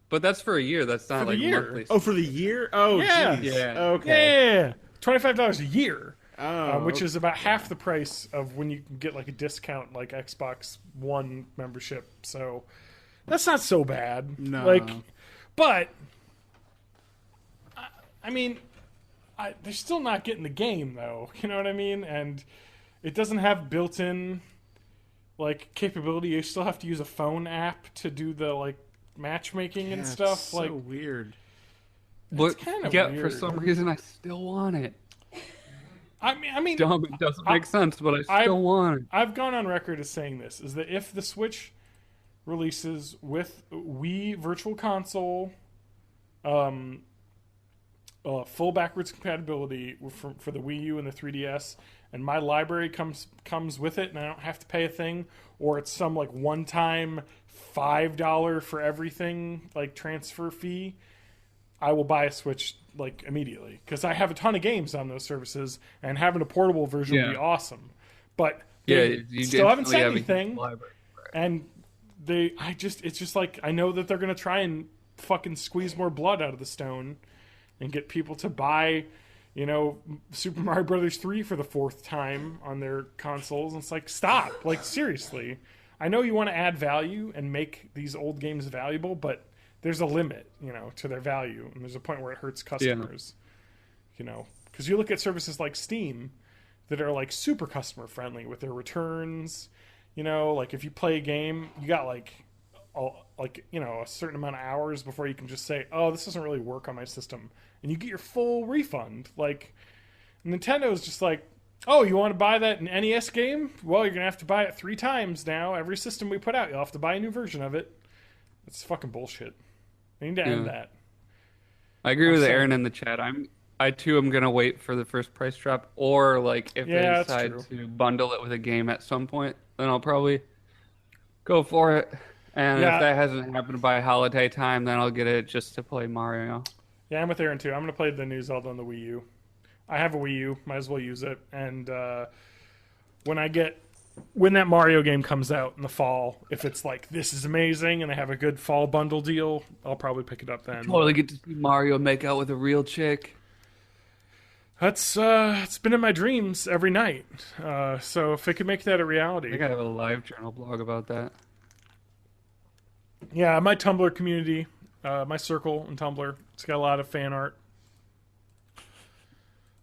But that's for a year. That's not like monthly. Oh, for the year? Oh, yeah. geez. Yeah. Okay. Yeah. $25 a year. Which okay. is about half the price of when you can get like a discount like Xbox One membership. So that's not so bad. No. But I mean, they're still not getting the game though. You know what I mean? And it doesn't have built-in capability. You still have to use a phone app to do the matchmaking and stuff. It's so weird. But kind of yeah, weird. for some reason I still want it. I mean, Dumb, it doesn't make sense, but I still want it. I've gone on record as saying this, is that if the Switch releases with Wii Virtual Console, full backwards compatibility for the Wii U and the 3DS, and my library comes with it, and I don't have to pay a thing, or it's some one-time $5 for everything transfer fee, I will buy a Switch immediately, because I have a ton of games on those services, and having a portable version would be awesome. But they still haven't said anything, and it's just I know that they're gonna try and fucking squeeze more blood out of the stone and get people to buy, Super Mario Brothers 3 for the 4th time on their consoles. And it's stop, seriously. I know you want to add value and make these old games valuable, but there's a limit, to their value, and there's a point where it hurts customers. Because you look at services like Steam that are super customer friendly with their returns. If you play a game, you got a certain amount of hours before you can just say, "Oh, this doesn't really work on my system," and you get your full refund. Nintendo is just "Oh, you want to buy that NES game? Well, you're gonna have to buy it 3 times now. Every system we put out, you'll have to buy a new version of it." It's fucking bullshit. They need to end that. I agree with Aaron in the chat. I too am gonna wait for the first price drop, or if they decide to bundle it with a game at some point, then I'll probably go for it. And if that hasn't happened by holiday time, then I'll get it just to play Mario. Yeah, I'm with Aaron too. I'm gonna play the new Zelda on the Wii U. I have a Wii U, might as well use it. And when that Mario game comes out in the fall, if it's this is amazing and they have a good fall bundle deal, I'll probably pick it up then. Totally get to see Mario make out with a real chick. That's it's been in my dreams every night. So if it could make that a reality. I gotta have a live journal blog about that. Yeah, my Tumblr community, my circle in Tumblr, it's got a lot of fan art.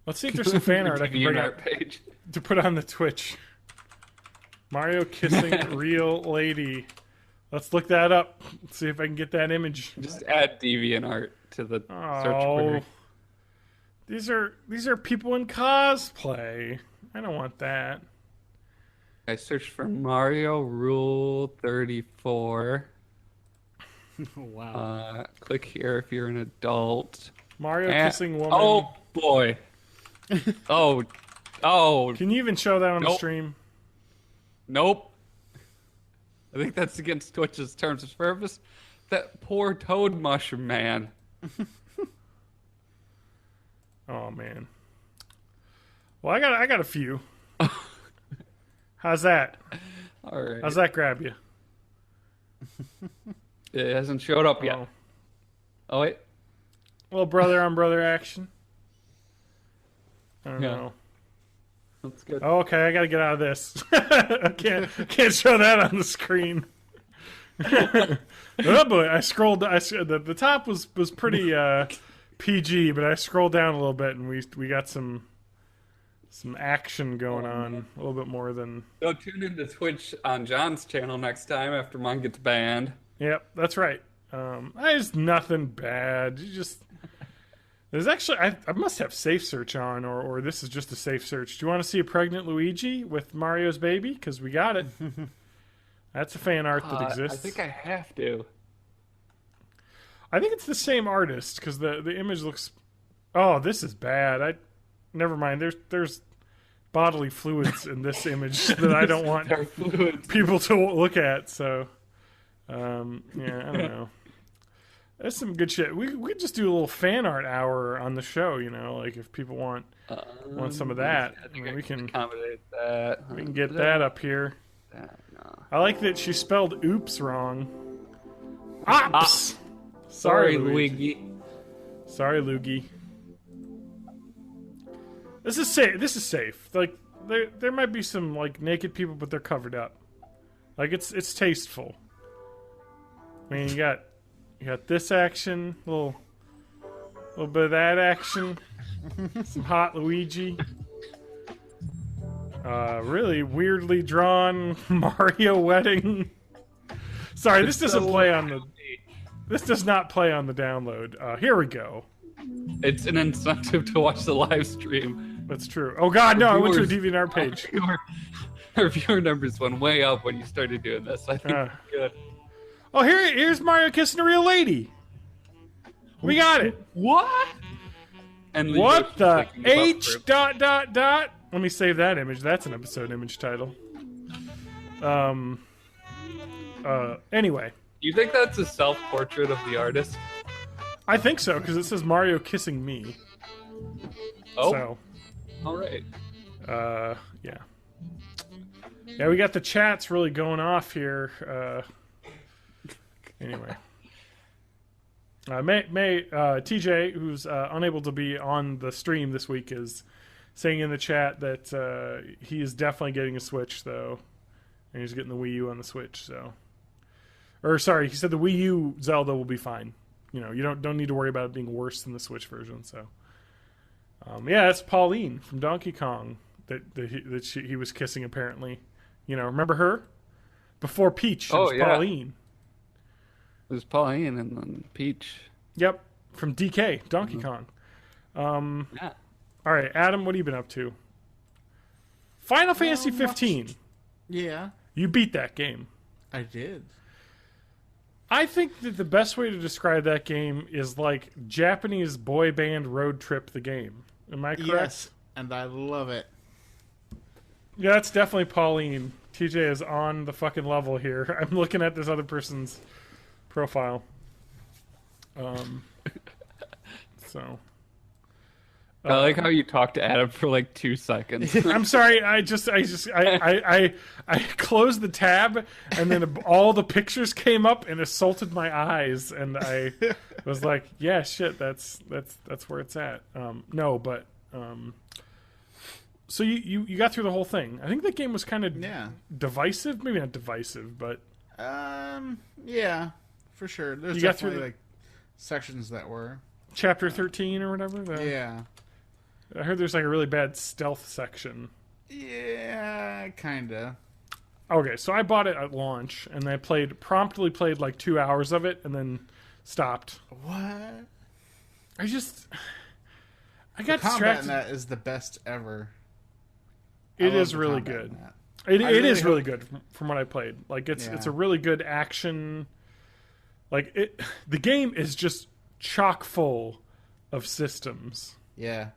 Let's see if there's some fan art I can bring up to put on the Twitch. Mario kissing real lady. Let's look that up. Let's see if I can get that image. Just add DeviantArt to the search query. These are people in cosplay. I don't want that. I searched for Mario Rule 34. Wow. Click here if you're an adult. Mario kissing woman. Oh boy. oh. Can you even show that on the stream? Nope. I think that's against Twitch's terms of service. That poor Toad Mushroom man. Oh man. Well, I got a few. How's that? All right. How's that grab you? It hasn't showed up yet. Oh wait. Little brother on brother action. I don't know. That's good. Oh, okay, I got to get out of this. I can't show that on the screen. Oh boy, I scrolled. The top was pretty PG, but I scrolled down a little bit and we got some action going on, a little bit more than. So tune into Twitch on John's channel next time after mine gets banned. Yep, that's right. There's nothing bad. There's actually I must have safe search on, or this is just a safe search. Do you want to see a pregnant Luigi with Mario's baby? Because we got it. That's a fan art that exists. I think I have to. I think it's the same artist because the image looks. Oh, this is bad. Never mind. There's bodily fluids in this image that I don't want people to look at. So, yeah, I don't know. There's some good shit. We could just do a little fan art hour on the show. Like if people want some of that, we can accommodate that. We can get that up here. I like that she spelled "oops" wrong. Ops. Sorry, Luigi. Sorry, Luigi. This is safe. This is safe. Like there might be some like naked people, but they're covered up. Like it's tasteful. I mean, you got this action, a little bit of that action, some hot Luigi. Really weirdly drawn Mario wedding. Sorry, this doesn't play on the. This does not play on the download. Here we go. It's an incentive to watch the live stream. That's true. Oh God, no! I went to a DeviantArt page. Our viewer numbers went way up when you started doing this. I think good. Oh, here's Mario kissing a real lady. We got it. What? And what the H ... Let me save that image. That's an episode image title. Anyway. Do you think that's a self-portrait of the artist? I think so, because it says Mario kissing me. Oh. So, all right. Yeah. Yeah, we got the chats really going off here. Anyway. TJ, who's unable to be on the stream this week, is saying in the chat that he is definitely getting a Switch, though. And he's getting the Wii U on the Switch, so. Or, sorry, he said the Wii U Zelda will be fine. You don't need to worry about it being worse than the Switch version, so. Yeah, that's Pauline from Donkey Kong that he was kissing, apparently. Remember her? Before Peach, it was Pauline. It was Pauline and then Peach. Yep, from DK, Donkey Kong. Yeah. All right, Adam, what have you been up to? Final Fantasy 15. Yeah. You beat that game. I did. I think that the best way to describe that game is like Japanese boy band road trip the game. Am I correct? Yes, and I love it. Yeah, that's definitely Pauline. TJ is on the fucking level here. I'm looking at this other person's profile. So. I like how you talked to Adam for like 2 seconds. I'm sorry. I closed the tab, and then all the pictures came up and assaulted my eyes, and I was like, "Yeah, shit, that's where it's at." So you got through the whole thing. I think that game was kind of divisive. Maybe not divisive, but yeah, for sure. There's you got through definitely like sections that were chapter 13 or whatever. Yeah. I heard there's like a really bad stealth section. Yeah, kinda. Okay, so I bought it at launch, and I promptly played like 2 hours of it, and then stopped. What? I got the combat distracted. in that is the best ever. It is really good. It is really good from what I played. Like it's a really good action. Like the game is just chock full of systems. Yeah.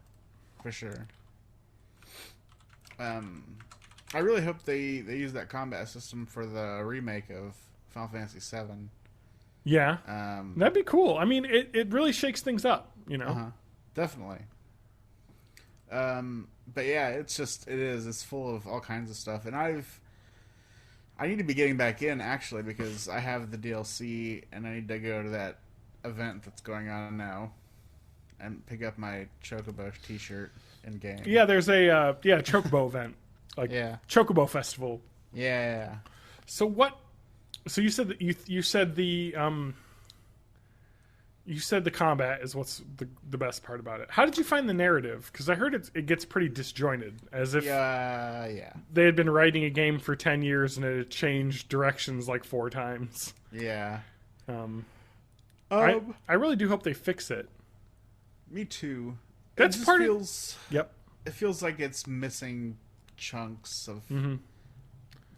For sure. I really hope they use that combat system for the remake of Final Fantasy VII. Yeah, that'd be cool. I mean, it really shakes things up, Definitely. But yeah, it's full of all kinds of stuff, and I need to be getting back in actually because I have the DLC and I need to go to that event that's going on now. And pick up my Chocobo T-shirt in game. Yeah, there's a Chocobo event, Chocobo Festival. Yeah. So what? So you said that you said the You said the combat is what's the best part about it. How did you find the narrative? Because I heard it gets pretty disjointed, as if they had been writing a game for 10 years and it had changed directions like 4 times. Yeah. I really do hope they fix it. Me too. That's it part feels, of... Yep. It feels like it's missing chunks of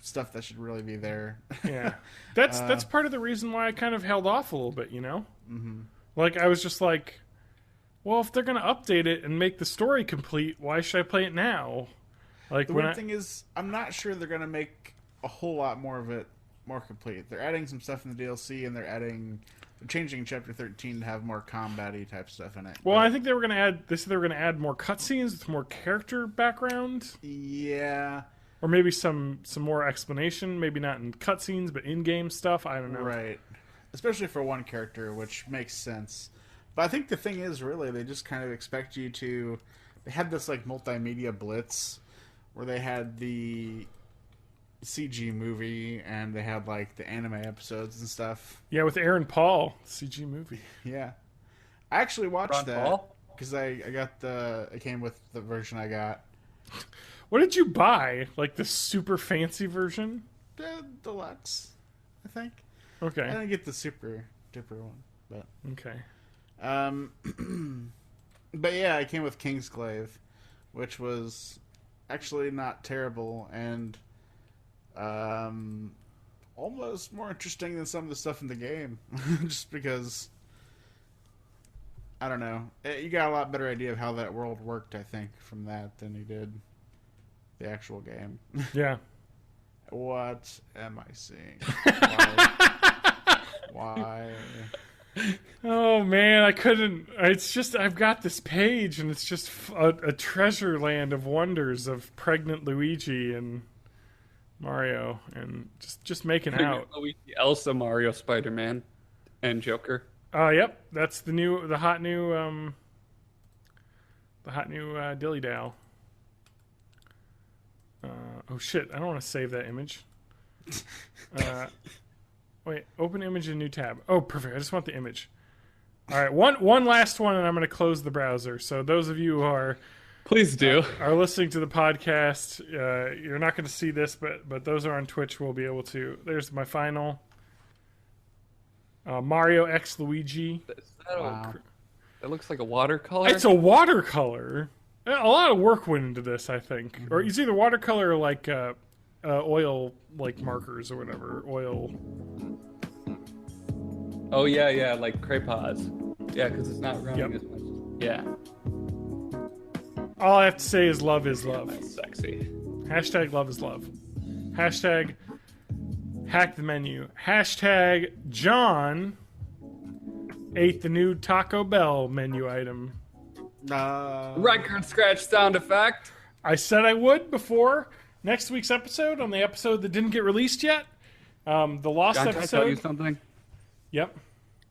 stuff that should really be there. Yeah. That's part of the reason why I kind of held off a little bit, you know? Mm-hmm. Like, I was just like, well, if they're going to update it and make the story complete, why should I play it now? Like, the weird thing is, I'm not sure they're going to make a whole lot more of it more complete. They're adding some stuff in the DLC, and they're changing Chapter 13 to have more combat-y type stuff in it. Well, I think they said they were going to add more cutscenes with more character background. Yeah. Or maybe some more explanation, maybe not in cutscenes, but in-game stuff. I don't know. Right. Especially for one character, which makes sense. But I think the thing is, really, they just kind of expect you to... They had this, like, multimedia blitz where they had the CG movie and they had, like, the anime episodes and stuff. Yeah, with Aaron Paul, CG movie. Yeah. I actually watched that because I got it came with the version I got. What did you buy? Like the super fancy version? The deluxe, I think. Okay. I didn't get the super duper one, but okay. But yeah, it came with Kingsglaive, which was actually not terrible and almost more interesting than some of the stuff in the game, just because I don't know. You got a lot better idea of how that world worked, I think, from that than you did the actual game. Yeah. What am I seeing? Why? Oh man, I couldn't. It's just I've got this page, and it's just a treasure land of wonders of pregnant Luigi and Mario, and just making out. Luigi, Elsa, Mario, Spider-Man, and Joker. Yep, that's the hot new dilly dow. Oh shit! I don't want to save that image. Wait, open image in new tab. Oh, perfect. I just want the image. All right, one last one, and I'm going to close the browser. So those of you who are please do are listening to the podcast, you're not going to see this, but those are on Twitch. Will be able to. There's my final Mario X Luigi. Wow. That looks like a watercolor. It's a watercolor. A lot of work went into this, I think. Or it's either watercolor or like oil, like markers or whatever. Oil. Oh yeah, like crayons. Yeah, because it's not running as much. Yeah. All I have to say is love is love. That's sexy. Hashtag love is love. Hashtag hack the menu. Hashtag John ate the new Taco Bell menu item. Record scratch sound effect. I said I would before next week's episode, on the episode that didn't get released yet. The lost John, episode. can I tell you something? Yep.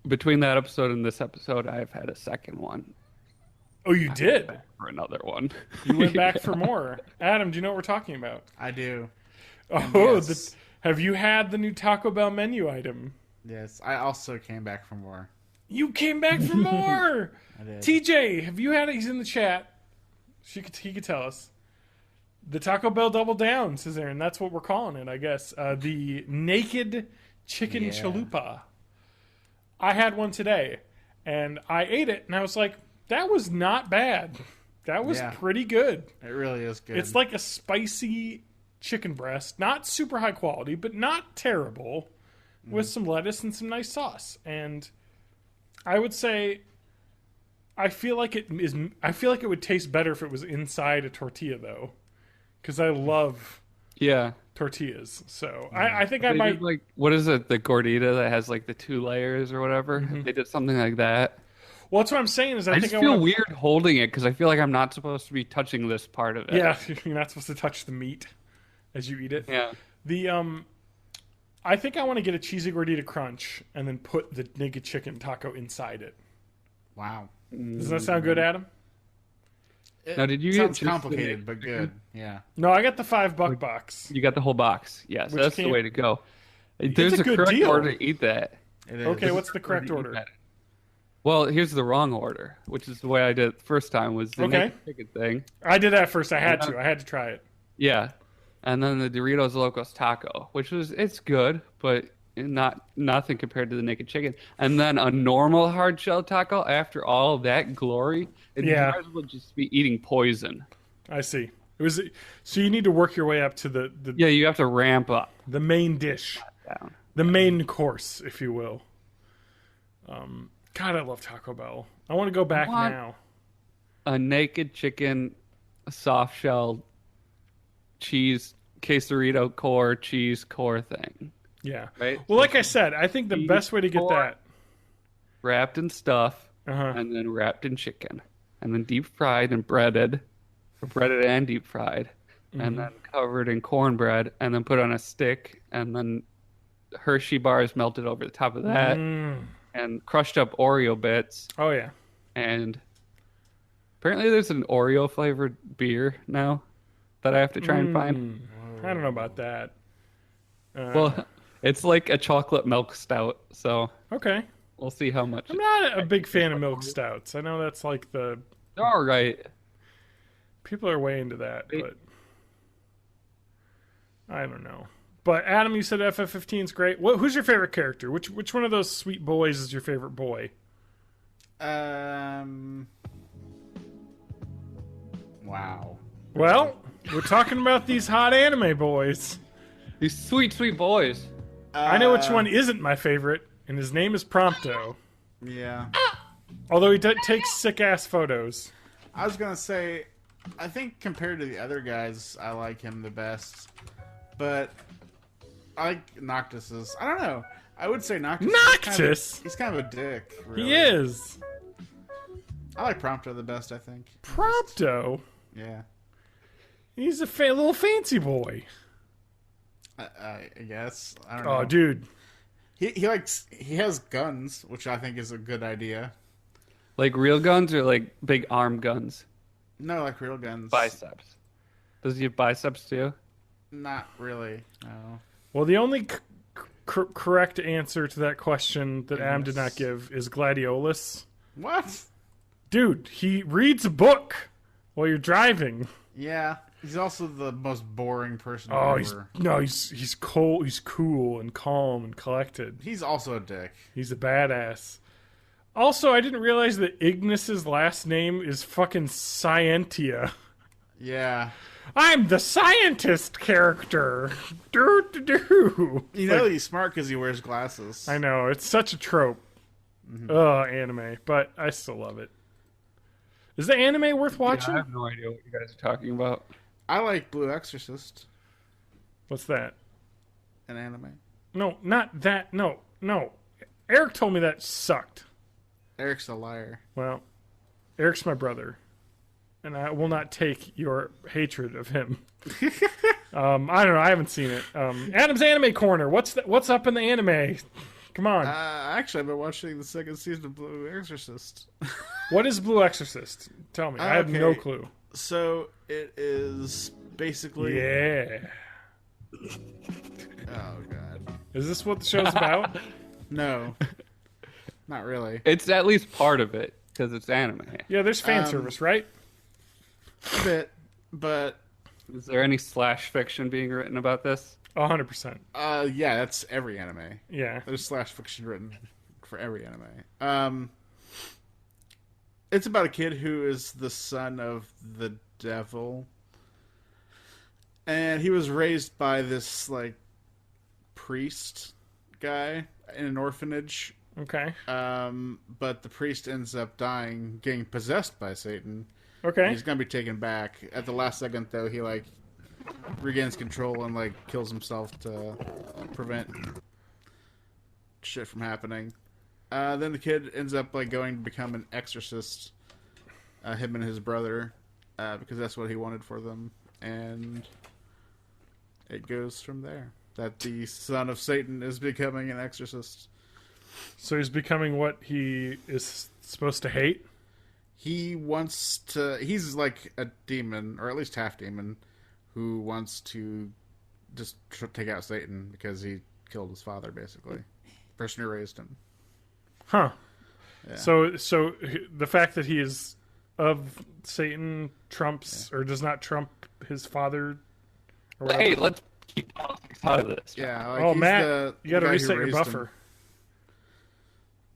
Between that episode and this episode, I've had a second one. Oh, you did? For another one. You went back for more. Adam, do you know what we're talking about? I do. Oh, yes. Have you had the new Taco Bell menu item? Yes, I also came back for more. You came back for more! I did. TJ, have you had it? He's in the chat. He could tell us. The Taco Bell Double Down, says Aaron. That's what we're calling it, I guess. The naked chicken chalupa. I had one today, and I ate it, and I was like, that was not bad. That was pretty good. It really is good. It's like a spicy chicken breast. Not super high quality, but not terrible, with some lettuce and some nice sauce. And I would say, I feel like it would taste better if it was inside a tortilla, though. Because I love tortillas. So I think I might... Like, what is it? The gordita that has like the 2 layers or whatever? Mm-hmm. They did something like that. Well, that's what I'm saying. Is I just feel weird holding it because I feel like I'm not supposed to be touching this part of it. Yeah, you're not supposed to touch the meat as you eat it. Yeah. I think I want to get a cheesy gordita crunch and then put the naked chicken taco inside it. Wow. Does that sound good, Adam? Now, did you sounds get complicated, but good. Yeah. No, I got the $5 box. You got the whole box. Yes, that's the way to go. There's a good correct deal. order to eat that. It is. Okay, what's the correct order? Well, here's the wrong order, which is the way I did it the first time, was the naked chicken thing. I did that first. I had to try it. Yeah. And then the Doritos Locos Taco, it's good, but nothing compared to the naked chicken. And then a normal hard shell taco, after all that glory, you might as well just be eating poison. I see. So you need to work your way up to the Yeah, you have to ramp up. The main dish. Down. The main course, if you will. God, I love Taco Bell. I want to go back now. A naked chicken, a soft shell, cheese, quesarito core, cheese core thing. Yeah. Right? Well, like I said, I think the best way to get that... Wrapped in stuff, and then wrapped in chicken. And then deep fried and breaded. Breaded and deep fried. And then covered in cornbread. And then put on a stick. And then Hershey bars melted over the top of that. And crushed up Oreo bits. Oh, yeah. And apparently there's an Oreo flavored beer now that I have to try and find. I don't know about that. Well, it's like a chocolate milk stout, so okay, we'll see how much. I'm not a big fan of milk stouts. I know that's like They're all right. People are way into that, but I don't know. But Adam, you said FF15 is great. Who's your favorite character? Which one of those sweet boys is your favorite boy? Wow. Well, we're talking about these hot anime boys. These sweet, sweet boys. I know which one isn't my favorite, and his name is Prompto. Yeah. Although he takes sick-ass photos. I was going to say, I think compared to the other guys, I like him the best. But I like Noctis's. I don't know. I would say Noctis. Noctis? He's kind of a dick, really. He is. I like Prompto the best, I think. Prompto? Yeah. He's a little fancy boy. I guess. I don't know. Oh, dude. He has guns, which I think is a good idea. Like real guns or like big arm guns? No, like real guns. Biceps. Does he have biceps too? Not really, no. Well, the only correct answer to that question that Adam did not give is Gladiolus. What? Dude, he reads a book while you're driving. Yeah. He's also the most boring person ever. He's cold, he's cool and calm and collected. He's also a dick. He's a badass. Also, I didn't realize that Ignis's last name is fucking Scientia. Yeah. I'm the scientist character. Do. You know he's smart because he wears glasses. I know, it's such a trope. Anime, but I still love it. Is the anime worth watching? Yeah, I have no idea what you guys are talking about. I like Blue Exorcist. What's that? An anime. No, not that. No. Eric told me that sucked. Eric's a liar. Well, Eric's my brother, and I will not take your hatred of him. I don't know. I haven't seen it. Adam's Anime Corner. What's up in the anime? Come on. Actually, I've been watching the second season of Blue Exorcist. What is Blue Exorcist? Tell me. I have no clue. So it is basically. Yeah. Oh god. Is this what the show's about? No. Not really. It's at least part of it because it's anime. Yeah, there's fan service, right? A bit, but is there any slash fiction being written about this? 100%. Yeah, that's every anime. Yeah. There's slash fiction written for every anime. It's about a kid who is the son of the devil. And he was raised by this, like, priest guy in an orphanage. Okay. But the priest ends up dying, getting possessed by Satan. Okay. He's gonna be taken back. At the last second, though, he, like, regains control and, like, kills himself to prevent shit from happening. Then the kid ends up, like, going to become an exorcist, him and his brother, because that's what he wanted for them. And it goes from there. That the son of Satan is becoming an exorcist. So he's becoming what he is supposed to hate? He wants to... He's like a demon, or at least half demon, who wants to just take out Satan because he killed his father, basically. The person who raised him. Huh. Yeah. So the fact that he is of Satan trumps or does not trump his father. Or whatever. Hey, let's keep politics out of this. Yeah. Like Oh, he's Matt, you got to guy who reset your raised buffer. him.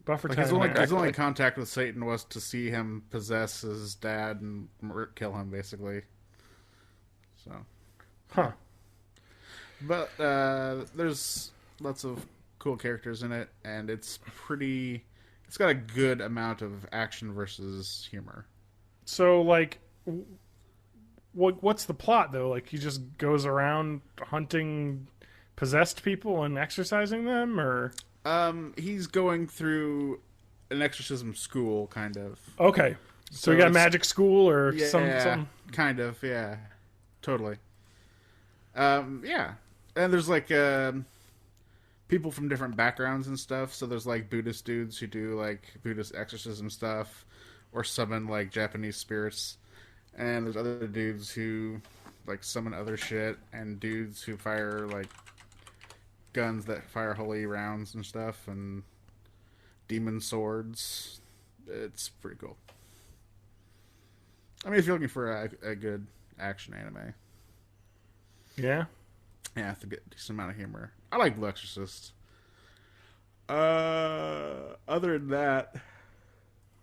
Buffer Like time. his only contact with Satan was to see him possess his dad and kill him, basically. So, Huh. but there's lots of cool characters in it, and it's got a good amount of action versus humor. So, like, what's the plot, though? Like, he just goes around hunting possessed people and exorcising them, or... He's going through an exorcism school, kind of. Okay. So he got magic school or something? Kind of, yeah. Totally. Yeah. And there's, like, people from different backgrounds and stuff. So there's, like, Buddhist dudes who do, like, Buddhist exorcism stuff or summon, like, Japanese spirits. And there's other dudes who, like, summon other shit, and dudes who fire, like, guns that fire holy rounds and stuff, and demon swords. It's pretty cool. I mean, if you're looking for a good action anime. Yeah? Yeah, it's a decent amount of humor. I like Blue Exorcist. Other than that,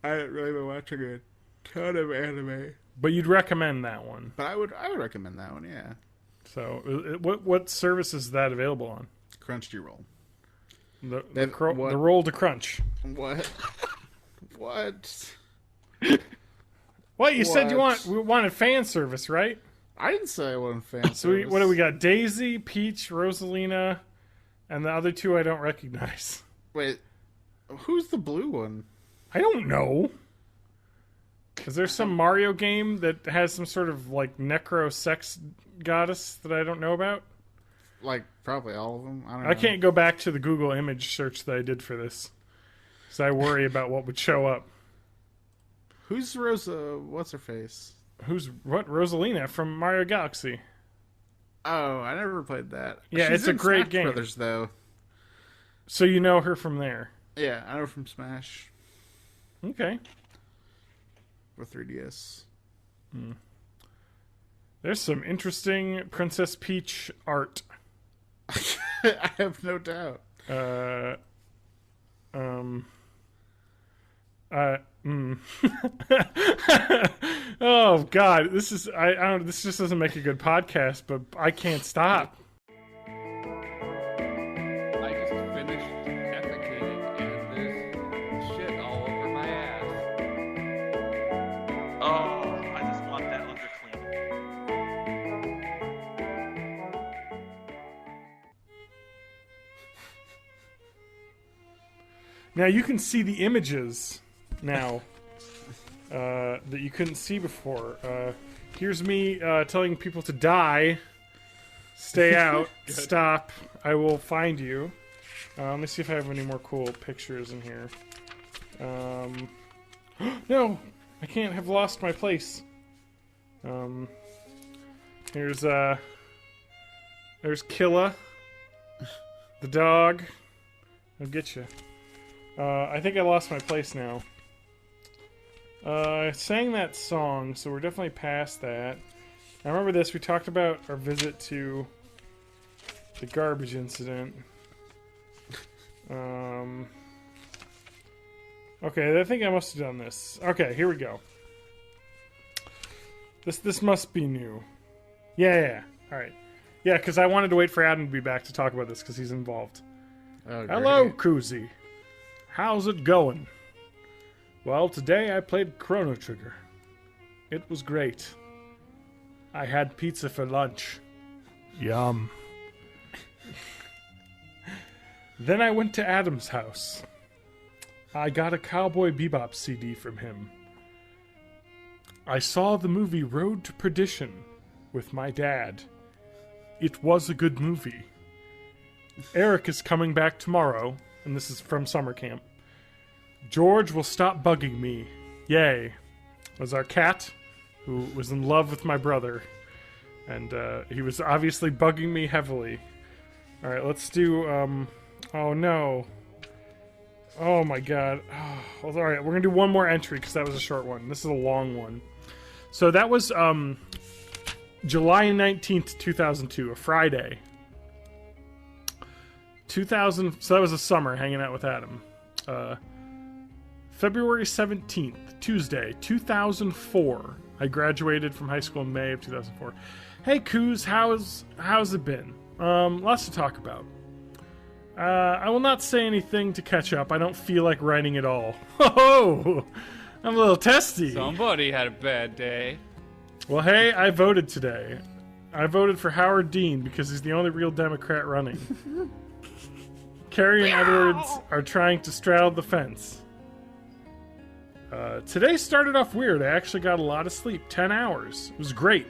I haven't really been watching a ton of anime. But you'd recommend that one. But I would recommend that one, yeah. So, what service is that available on? Crunchyroll. The roll to crunch. What? What? What? You said you wanted fan service, right? I didn't say I wanted fan So service. what do we got? Daisy, Peach, Rosalina, and the other two I don't recognize. Wait, who's the blue one? I don't know. Is there some Mario game that has some sort of like necro sex goddess that I don't know about? Like, probably all of them. I don't know. I can't go back to the Google image search that I did for this. Because I worry about what would show up. Who's Rosa? What's her face? Who's what? Rosalina from Mario Galaxy. Oh, I never played that. Yeah, She's it's a in great Smash game. Brothers, though. So you know her from there. Yeah, I know her from Smash. Okay. With 3DS. There's some interesting Princess Peach art. I have no doubt. Oh God, this is I don't. This just doesn't make a good podcast, but I can't stop. I just finished defecating and there's shit all over my ass. Oh, I just want that under clean. Now you can see the images now that you couldn't see before. Here's me telling people to die, stay out, stop. I will find you. Let me see if I have any more cool pictures in here. No, I can't have lost my place. There's Killa, the dog. I'll get you. I think I lost my place now. I sang that song, so we're definitely past that. I remember this. We talked about our visit to the garbage incident. Okay, I think I must have done this. Okay, here we go. This must be new. Yeah. All right. Yeah, because I wanted to wait for Adam to be back to talk about this because he's involved. Oh, Hello, great. Koozie. How's it going? Well, today I played Chrono Trigger. It was great. I had pizza for lunch. Yum. Then I went to Adam's house. I got a Cowboy Bebop CD from him. I saw the movie Road to Perdition with my dad. It was a good movie. Eric is coming back tomorrow, and this is from summer camp. George will stop bugging me. Yay. Was our cat, who was in love with my brother. And he was obviously bugging me heavily. Alright, let's do, oh no. Oh my god. Oh, all right, we're gonna do one more entry because that was a short one. This is a long one. So that was July 19th, 2002, a Friday. 2000. So that was a summer hanging out with Adam. February 17th, Tuesday, 2004. I graduated from high school in May of 2004. Hey, Kooz, how's it been? Lots to talk about. I will not say anything to catch up. I don't feel like writing at all. Oh, I'm a little testy. Somebody had a bad day. Well, hey, I voted today. I voted for Howard Dean because he's the only real Democrat running. Kerry and Edwards are trying to straddle the fence. Today started off weird. I actually got a lot of sleep. 10 hours. It was great.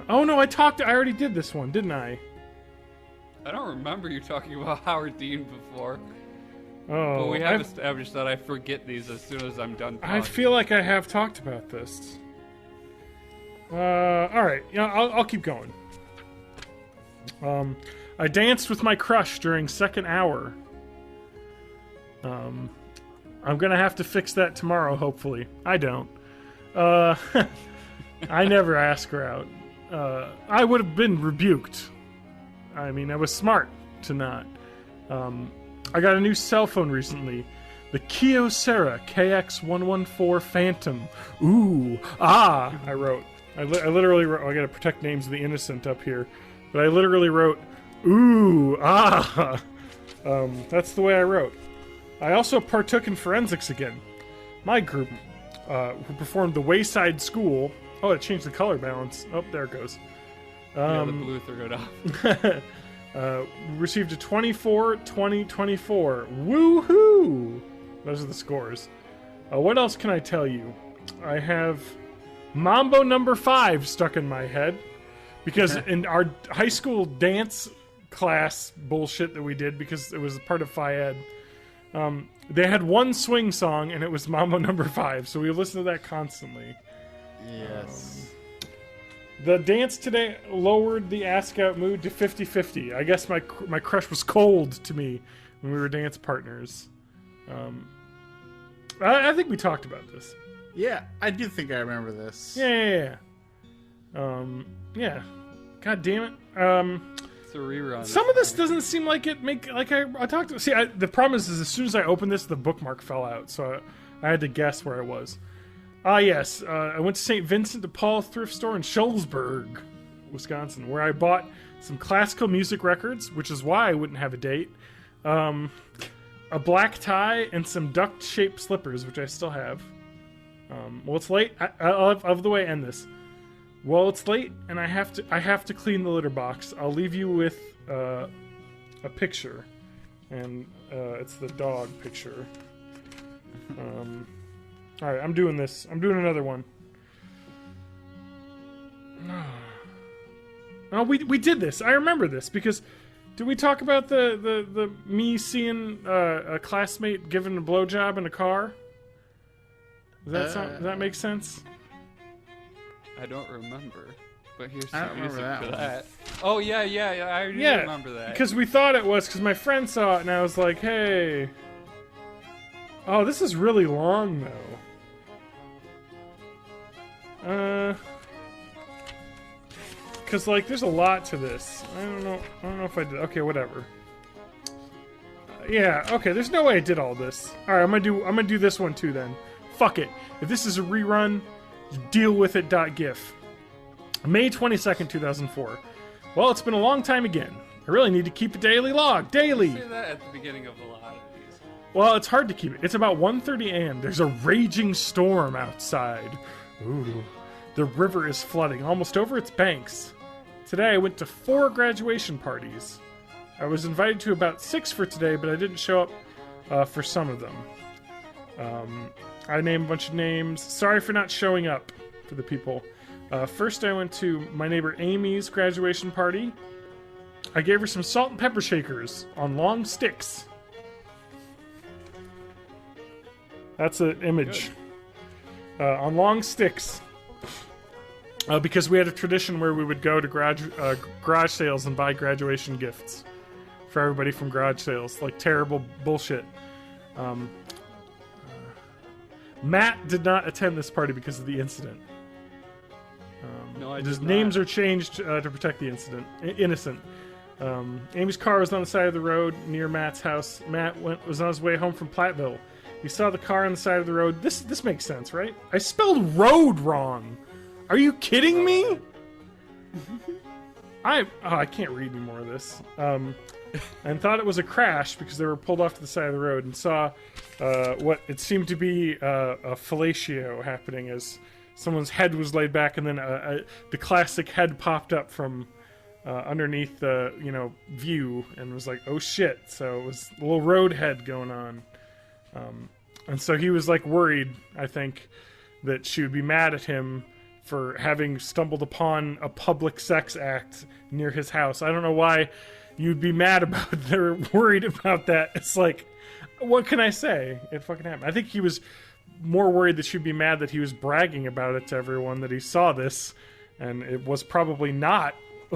Oh no, I already did this one, didn't I? I don't remember you talking about Howard Dean before. Oh, But we have established that I forget these as soon as I'm done talking. I feel like I have talked about this. Alright, I'll keep going. I danced with my crush during second hour. I'm gonna have to fix that tomorrow, hopefully. I don't. I never ask her out. I would have been rebuked. I mean, I was smart to not. I got a new cell phone recently. The Kyocera KX114 Phantom. Ooh, ah, I wrote. I literally wrote, I gotta protect names of the innocent up here. But I literally wrote, ooh, ah. That's the way I wrote. I also partook in forensics again. My group, who performed the Wayside School. Oh, it changed the color balance. Oh, there it goes. Yeah, the blue threw it off. Received a 24, 20, 24. Woohoo! Those are the scores. What else can I tell you? I have Mambo number 5 stuck in my head. Because in our high school dance class bullshit that we did, because it was part of Phi Ed, they had one swing song, and it was Mambo number 5. So we listened to that constantly. Yes. The dance today lowered the ask-out mood to 50-50. I guess my crush was cold to me when we were dance partners. I think we talked about this. Yeah, I do think I remember this. Yeah. Yeah. God damn it. It's a rerun. Some of this doesn't seem like it I talked to... See, the problem is as soon as I opened this, the bookmark fell out, so I had to guess where I was. Yes. I went to St. Vincent de Paul thrift store in Shullsburg, Wisconsin, where I bought some classical music records, which is why I wouldn't have a date, a black tie, and some duck-shaped slippers, which I still have. Well, it's late. I'll have the way I end this. Well, it's late, and I have to clean the litter box. I'll leave you with a picture, and it's the dog picture. All right, I'm doing this. I'm doing another one. Oh, we did this. I remember this because did we talk about the me seeing a classmate giving a blowjob in a car? Does that make sense? I don't remember. But here's I some don't music remember for that that. Oh, yeah, I do remember that. Because we thought it was, because my friend saw it, and I was like, hey. Oh, this is really long, though. Because, like, there's a lot to this. I don't know if I did. Okay, whatever. Yeah, okay, there's no way I did all this. Alright, I'm gonna do this one, too, then. Fuck it. If this is a rerun, deal with it. .gif. May 22nd, 2004. Well, it's been a long time again. I really need to keep a daily log. Daily! Say that at the beginning of a lot of these. Well, it's hard to keep it. It's about 1:30 a.m. There's a raging storm outside. Ooh. The river is flooding, almost over its banks. Today I went to 4 graduation parties. I was invited to about 6 for today, but I didn't show up for some of them. I named a bunch of names. Sorry for not showing up for the people. First, I went to my neighbor Amy's graduation party. I gave her some salt and pepper shakers on long sticks. That's an image. On long sticks. Because we had a tradition where we would go to garage sales and buy graduation gifts for everybody from garage sales. Like terrible bullshit. Matt did not attend this party because of the incident. No, I His did names not. are changed to protect the innocent. Amy's car was on the side of the road near Matt's house. Matt was on his way home from Platteville. He saw the car on the side of the road. This makes sense, right? I spelled road wrong. Are you kidding me? I can't read any more of this. And thought it was a crash because they were pulled off to the side of the road and saw what it seemed to be a fellatio happening as someone's head was laid back, and then the classic head popped up from underneath the view and was like, oh shit. So it was a little road head going on. And so he was like worried, I think, that she would be mad at him for having stumbled upon a public sex act near his house. I don't know why you'd be mad about it. They're worried about that. It's like, what can I say? It fucking happened. I think he was more worried that she'd be mad that he was bragging about it to everyone, that he saw this, and it was probably not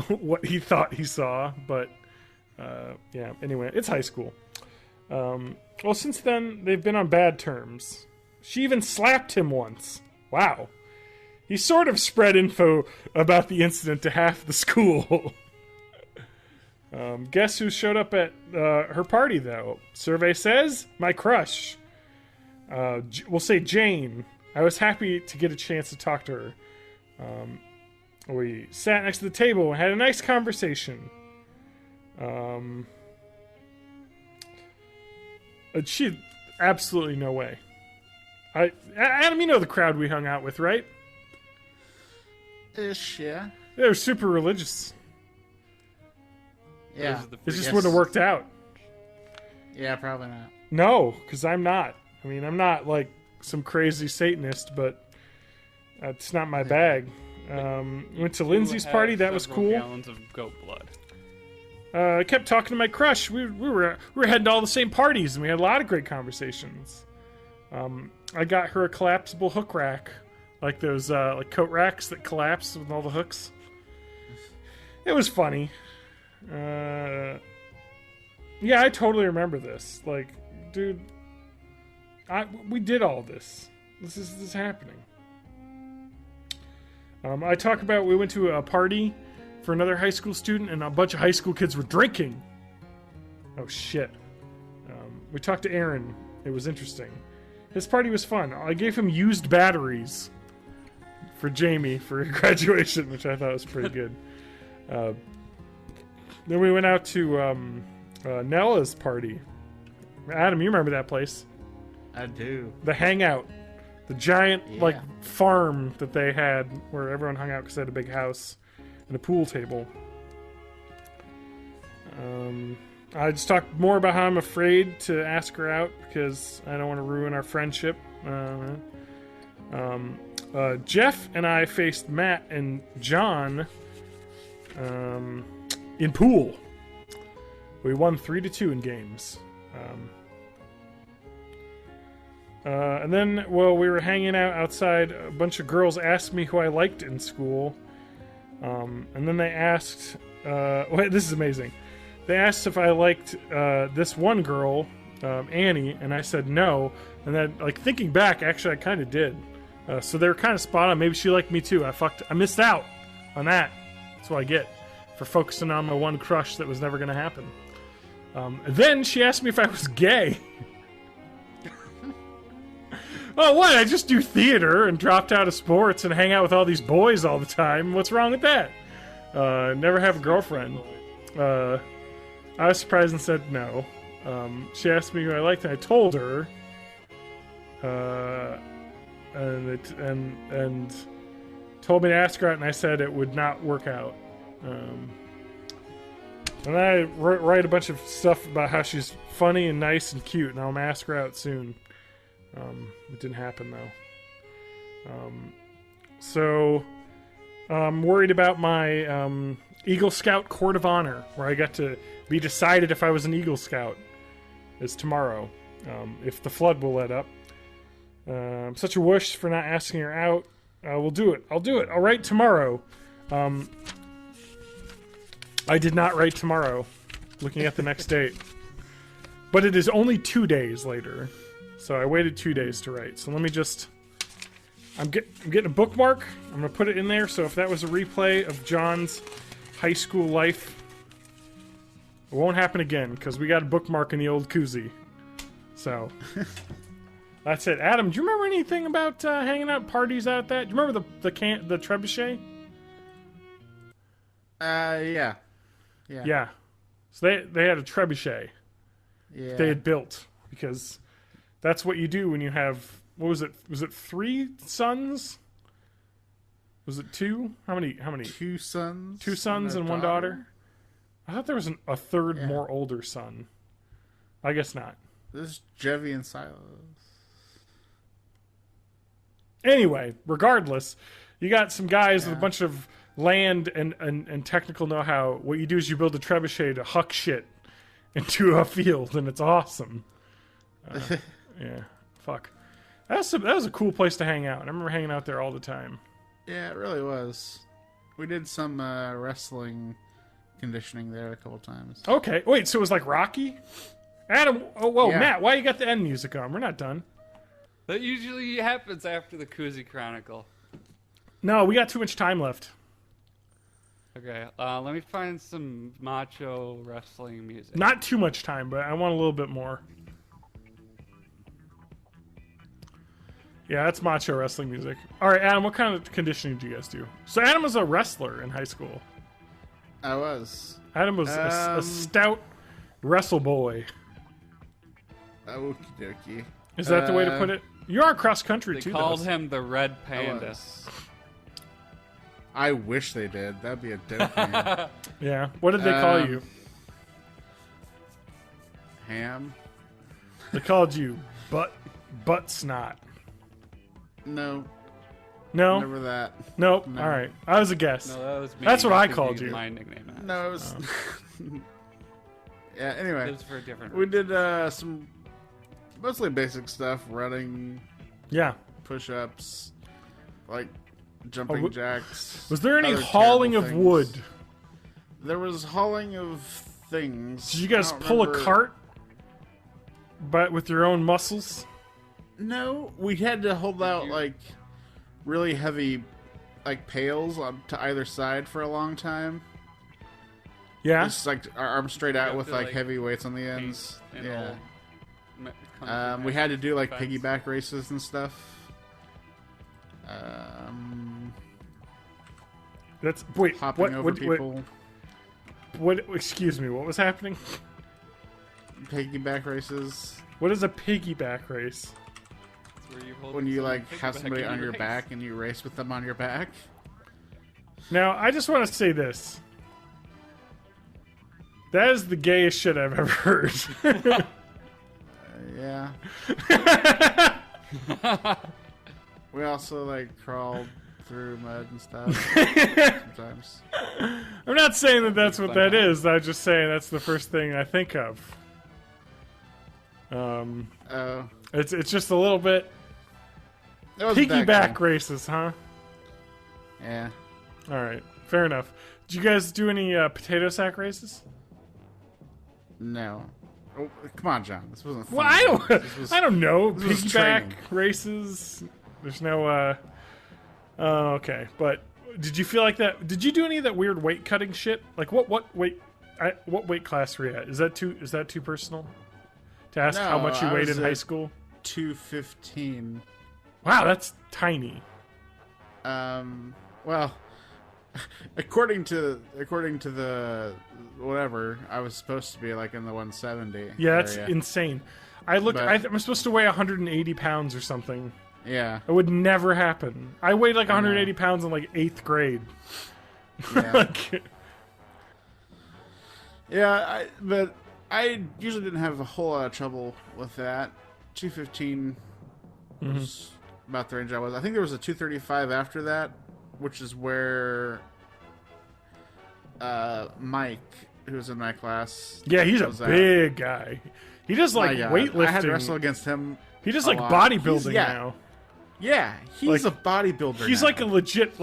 what he thought he saw, but yeah, anyway, it's high school. Well, since then, they've been on bad terms. She even slapped him once. Wow. He sort of spread info about the incident to half the school. Guess who showed up at her party, though? Survey says, my crush. We'll say Jane. I was happy to get a chance to talk to her. We sat next to the table and had a nice conversation. She, absolutely no way. Adam, you know the crowd we hung out with, right? Ish, yeah. They were super religious. Yeah. It just wouldn't have worked out. Yeah, probably not. No, because I'm not. I mean, I'm not like some crazy Satanist, but it's not my bag. Went to Lindsay's party. That was cool. Gallons of goat blood. I kept talking to my crush. We were heading to all the same parties, and we had a lot of great conversations. I got her a collapsible hook rack, like those like coat racks that collapse with all the hooks. It was funny. Yeah, I totally remember this. Like, dude, we did all this. This is happening. I talk about we went to a party for another high school student, and a bunch of high school kids were drinking. Oh shit. We talked to Aaron. It was interesting. His party was fun. I gave him used batteries for Jamie for graduation, which I thought was pretty good. Then we went out to Nella's party. Adam, you remember that place? I do. The Hangout. The giant, like, farm that they had where everyone hung out because they had a big house and a pool table. I just talked more about how I'm afraid to ask her out because I don't want to ruin our friendship. Jeff and I faced Matt and Jon in pool. We won 3-2 in games. And then, while we were hanging out outside, a bunch of girls asked me who I liked in school. And then they asked... wait, this is amazing. They asked if I liked this one girl, Annie, and I said no. And then, like, thinking back, actually, I kind of did. So they were kind of spot on. Maybe she liked me, too. I missed out on that. That's what I get for focusing on my one crush that was never going to happen. Then she asked me if I was gay. Oh, what? I just do theater and dropped out of sports and hang out with all these boys all the time. What's wrong with that? Never have a girlfriend. I was surprised and said no. She asked me who I liked, and I told her. And told me to ask her out, and I said it would not work out. And I write a bunch of stuff about how she's funny and nice and cute, and I'll ask her out soon. It didn't happen, though. So, I'm worried about my Eagle Scout Court of Honor, where I got to be decided if I was an Eagle Scout, is tomorrow, if the flood will let up. I'm such a wuss for not asking her out. We'll do it. I'll do it. I'll write tomorrow. I did not write tomorrow. Looking at the next date. But it is only 2 days later. So I waited 2 days to write. So let me just... I'm getting a bookmark. I'm going to put it in there. So if that was a replay of John's high school life, it won't happen again because we got a bookmark in the old Koozie. So that's it. Adam, do you remember anything about hanging out parties out that? Do you remember the trebuchet? Yeah. Yeah. So they had a trebuchet. Yeah. They had built because that's what you do when you have, what was it? Was it 3 sons? Was it 2? How many? 2 sons. 2 sons and 1 daughter. I thought there was a third, more older son. I guess not. This is Jevy and Silas. Anyway, regardless, you got some guys with a bunch of land and technical know-how. What you do is you build a trebuchet to huck shit into a field, and it's awesome. Yeah, fuck. That was a cool place to hang out. I remember hanging out there all the time. Yeah, it really was. We did some wrestling conditioning there a couple times. Okay, wait, so it was like Rocky? Adam, whoa, Yeah. Matt, why you got the end music on? We're not done. That usually happens after the Koozie Chronicle. No, we got too much time left. Okay, let me find some macho wrestling music. Not too much time, but I want a little bit more. Yeah, that's macho wrestling music. All right, Adam, what kind of conditioning do you guys do? So Adam was a wrestler in high school. I was. Adam was a stout wrestle boy. Okie dokie. Is that the way to put it? You are cross country They too. called though. him the Red I Panda. was. I wish they did. That'd be a dope name. Yeah. What did they call you? Ham? They called you butt snot. No. No. Never that. Nope. No. All right. I was a guess. No, that was me. That's what That I could called be you. My nickname. No, it was... Yeah, It anyway. was for a different We reason. did some mostly basic stuff. Running, Yeah. push-ups, like jumping jacks. Was there any other hauling terrible of things. wood? There was hauling of things. Did you guys I don't pull a remember- cart, but with your own muscles? No, we had to hold out like really heavy, like pails to either side for a long time. Yeah. Just like our arms straight out have with to, like like, heavy weights on the ends. And Yeah. all come through We had to do like fence. piggyback races and stuff. That's wait. Hopping over people. What? Excuse me. What was happening? Piggyback races. What is a piggyback race? It's where you hold When you someone like have piggyback somebody in on your race. back and you race with them on your back. Now, I just want to say this. That is the gayest shit I've ever heard. Yeah. We also like crawled through mud and stuff sometimes. I'm not saying that that's what that is. I'm just saying that's the first thing I think of. Oh, It's just a little bit it wasn't that piggyback cool. races, huh? Yeah. All right, fair enough. Did you guys do any potato sack races? No. Oh, come on, John. This wasn't fun. Well, I don't. This was- I don't know. this was Piggyback training. races. There's no. Okay, but did you feel like that? Did you do any of that weird weight cutting shit? Like what weight? What weight class were you at? Is that too personal to ask No, how much you I weighed was in high at school? 215. Wow, that's tiny. Well, according to the whatever, I was supposed to be like in the 170. Yeah, that's area. insane. I looked. But- I'm supposed to weigh 180 pounds or something. Yeah. It would never happen. I weighed like 180 pounds in like 8th grade. Yeah. Like, Yeah, but I usually didn't have a whole lot of trouble with that. 215 was about the range I was. I think there was a 235 after that, which is where Mike, who was in my class, yeah, he's a was at. big guy. He does like My God, weightlifting. I had to wrestle against him. He does a like lot. bodybuilding He's- now. Yeah, he's Like, a bodybuilder. He's now. like a legit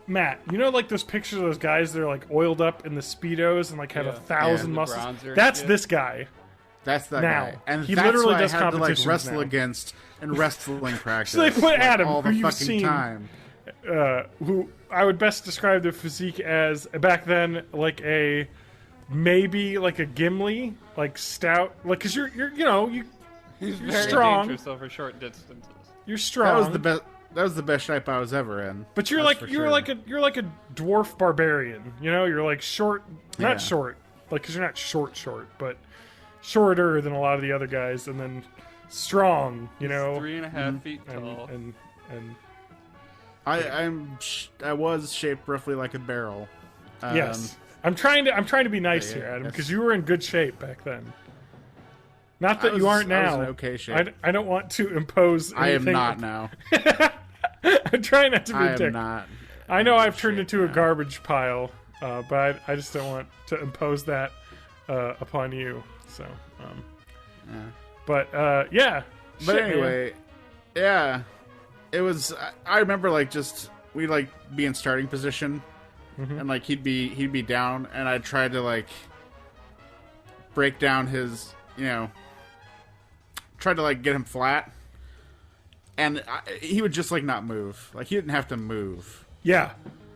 Matt. You know, like those pictures of those guys that are like oiled up in the speedos and like have Yeah. 1,000 the muscles. bronzer and That's shit. this guy. That's that Now. guy. And He that's literally who does I had to like competitions wrestle now. against in wrestling practice. like what Adam, all who the you've fucking seen, time. who I would best describe the physique as back then, like a maybe like a Gimli, like stout, like because you're He's You're very strong. dangerous over short distances. you're strong. That was the best. That was the best shape I was ever in. But you're That's like for you're sure. like a you're like a dwarf barbarian. You're like short, not Yeah. short, like because you're not short, but shorter than a lot of the other guys, and then strong. He's 3.5 feet tall. and I was shaped roughly like a barrel. yes, I'm trying to be nice yeah, here, Adam, that's- because you were in good shape back then. Not that you aren't I was now. in okay shape. I don't want to impose. I am anything. not now. I'm trying not to be I a am dick. not. I know I've turned shape into a now. garbage pile, but I just don't want to impose that upon you. So, Yeah. but yeah. But Shit, man. anyway, yeah, it was. I remember like just we'd like be in starting position, Mm-hmm. and like he'd be down, and I tried to like break down his, tried to like get him flat, and he would just like not move. Like he didn't have to move. Yeah,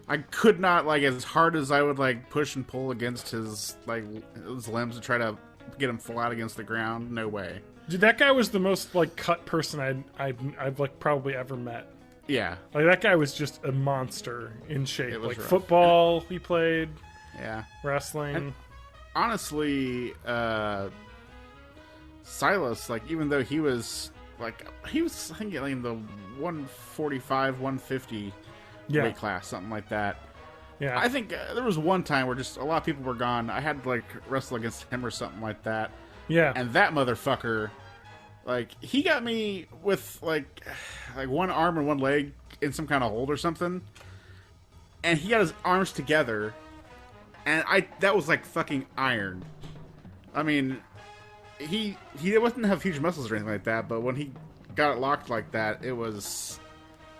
I could not like as hard as I would like push and pull against his limbs to try to get him flat against the ground. No way. dude, that guy was the most like cut person I've like probably ever met. Yeah, Like that guy was just a monster in shape. It was Like rough. football, he played yeah. wrestling. Honestly, Silas, like, even though he was I think in the 145, 150 Yeah, weight class, something like that. yeah. I think there was one time where just a lot of people were gone. I had to like wrestle against him or something like that, yeah. and that motherfucker, like, he got me with like one arm and one leg in some kind of hold or something, and he got his arms together, and that was like fucking iron. I mean, he didn't have huge muscles or anything like that, but when he got it locked like that, it was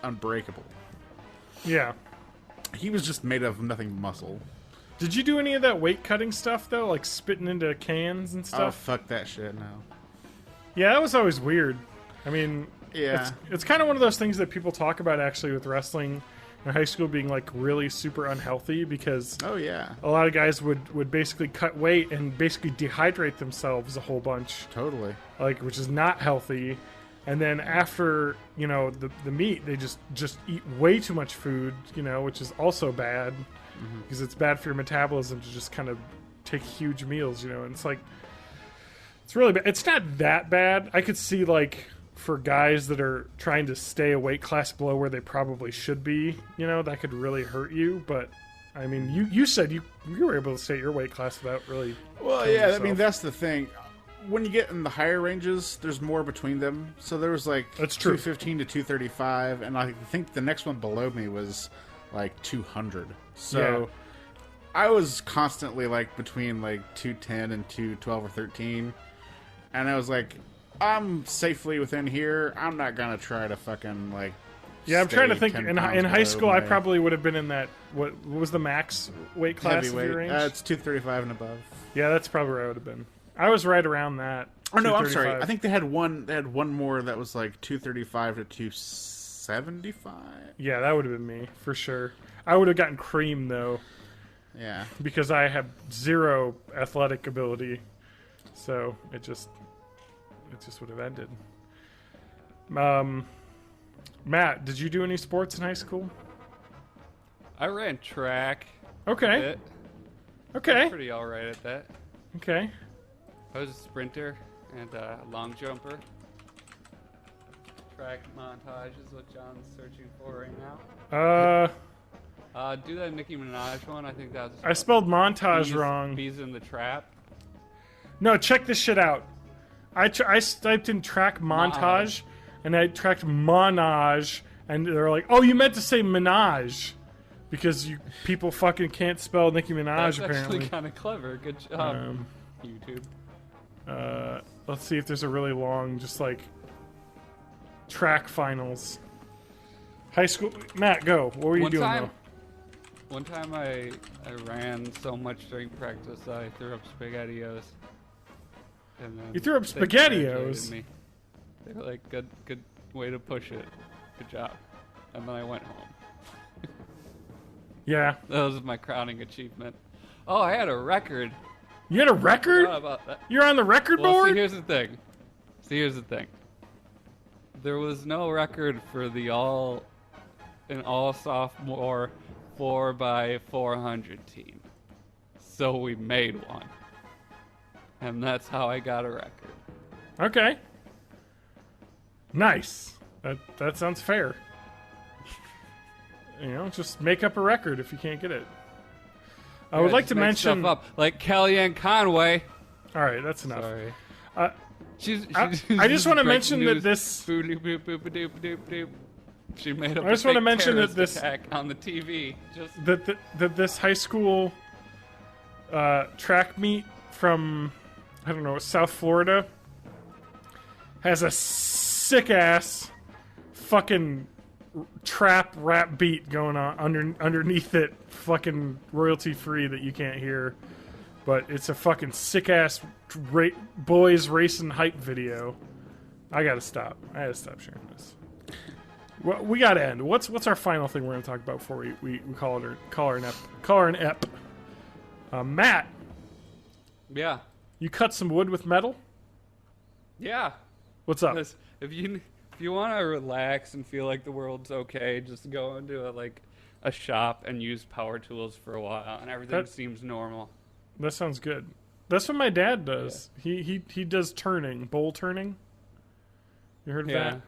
unbreakable. Yeah. He was just made of nothing but muscle. Did you do any of that weight cutting stuff though, like spitting into cans and Oh, stuff? fuck that shit now. Yeah, that was always weird. I mean, Yeah. it's kind of one of those things that people talk about actually with wrestling in high school being like really super unhealthy because Oh, yeah. a lot of guys would basically cut weight and basically dehydrate themselves a whole bunch, Totally. like which is not healthy. And then after the meet, they just eat way too much food, which is also bad because it's bad for your metabolism to just kind of take huge meals, and it's like it's really bad. It's not that bad. I could see like for guys that are trying to stay a weight class below where they probably should be, that could really hurt you. But I mean, you said you were able to stay at your weight class without really. Well, killing yeah, I yourself. mean, that's the thing. When you get in the higher ranges, there's more between them. So there was like That's true. 215 to 235, and I think the next one below me was like 200. So Yeah. I was constantly like between like 210 and 212 or 13. And I was like, I'm safely within here. I'm not going to try to fucking like. Yeah, I'm trying to stay think. 10 In pounds high below school, I my probably would have been in that. What was the max weight class of heavyweight. your range? It's 235 and above. Yeah, that's probably where I would have been. I was right around that. Oh no, I'm sorry. 235. I think they had one. They had one more that was like 235 to 275. Yeah, that would have been me for sure. I would have gotten cream though Yeah. because I have zero athletic ability, so it just would have ended. Matt, did you do any sports in high school? I ran track. Okay. Bit. Okay. Pretty all right at that. Okay. I was a sprinter and a long jumper. Track montage is what John's searching for right now. Do that Nicki Minaj one. I think that was. I spelled montage bees, wrong. Bees in the trap. No, check this shit out. I typed in track montage, and I tracked monage, and they're like, "Oh, you meant to say menage," because people fucking can't spell Nicki Minaj That's apparently. actually kind of clever. Good job, YouTube. Let's see if there's a really long, just like track finals. High school. Matt, go. What were you doing though? One time I ran so much during practice I threw up spaghettios. And then You threw up they SpaghettiOs. congratulated me. They were like, good way to push it. Good job. And then I went home. Yeah. That was my crowning achievement. Oh, I had a record. You had a record? Forgot about that. You're on the record Well, board? see, here's the thing. There was no record for the all sophomore 4x400 team. So we made one. And that's how I got a record. Okay. Nice. That sounds fair. You know, just make up a record if you can't get it. I would like to mention stuff up, like Kellyanne Conway. All right, that's enough. Sorry. She's I just want to mention that this. She made up. I just want to mention that this attack on the TV. Just that this high school track meet from I don't know South Florida has a sick ass fucking trap rap beat going on underneath it, fucking royalty free that you can't hear, but it's a fucking sick ass boys racing hype video. I gotta stop sharing this. Well, we gotta end. What's our final thing we're gonna talk about before we call her an ep? Matt, yeah, you cut some wood with metal. yeah. What's up? If you want to relax and feel like the world's okay, just go into a shop and use power tools for a while, and everything seems normal. That sounds good. That's what my dad does. Yeah. He does bowl turning. You heard of that?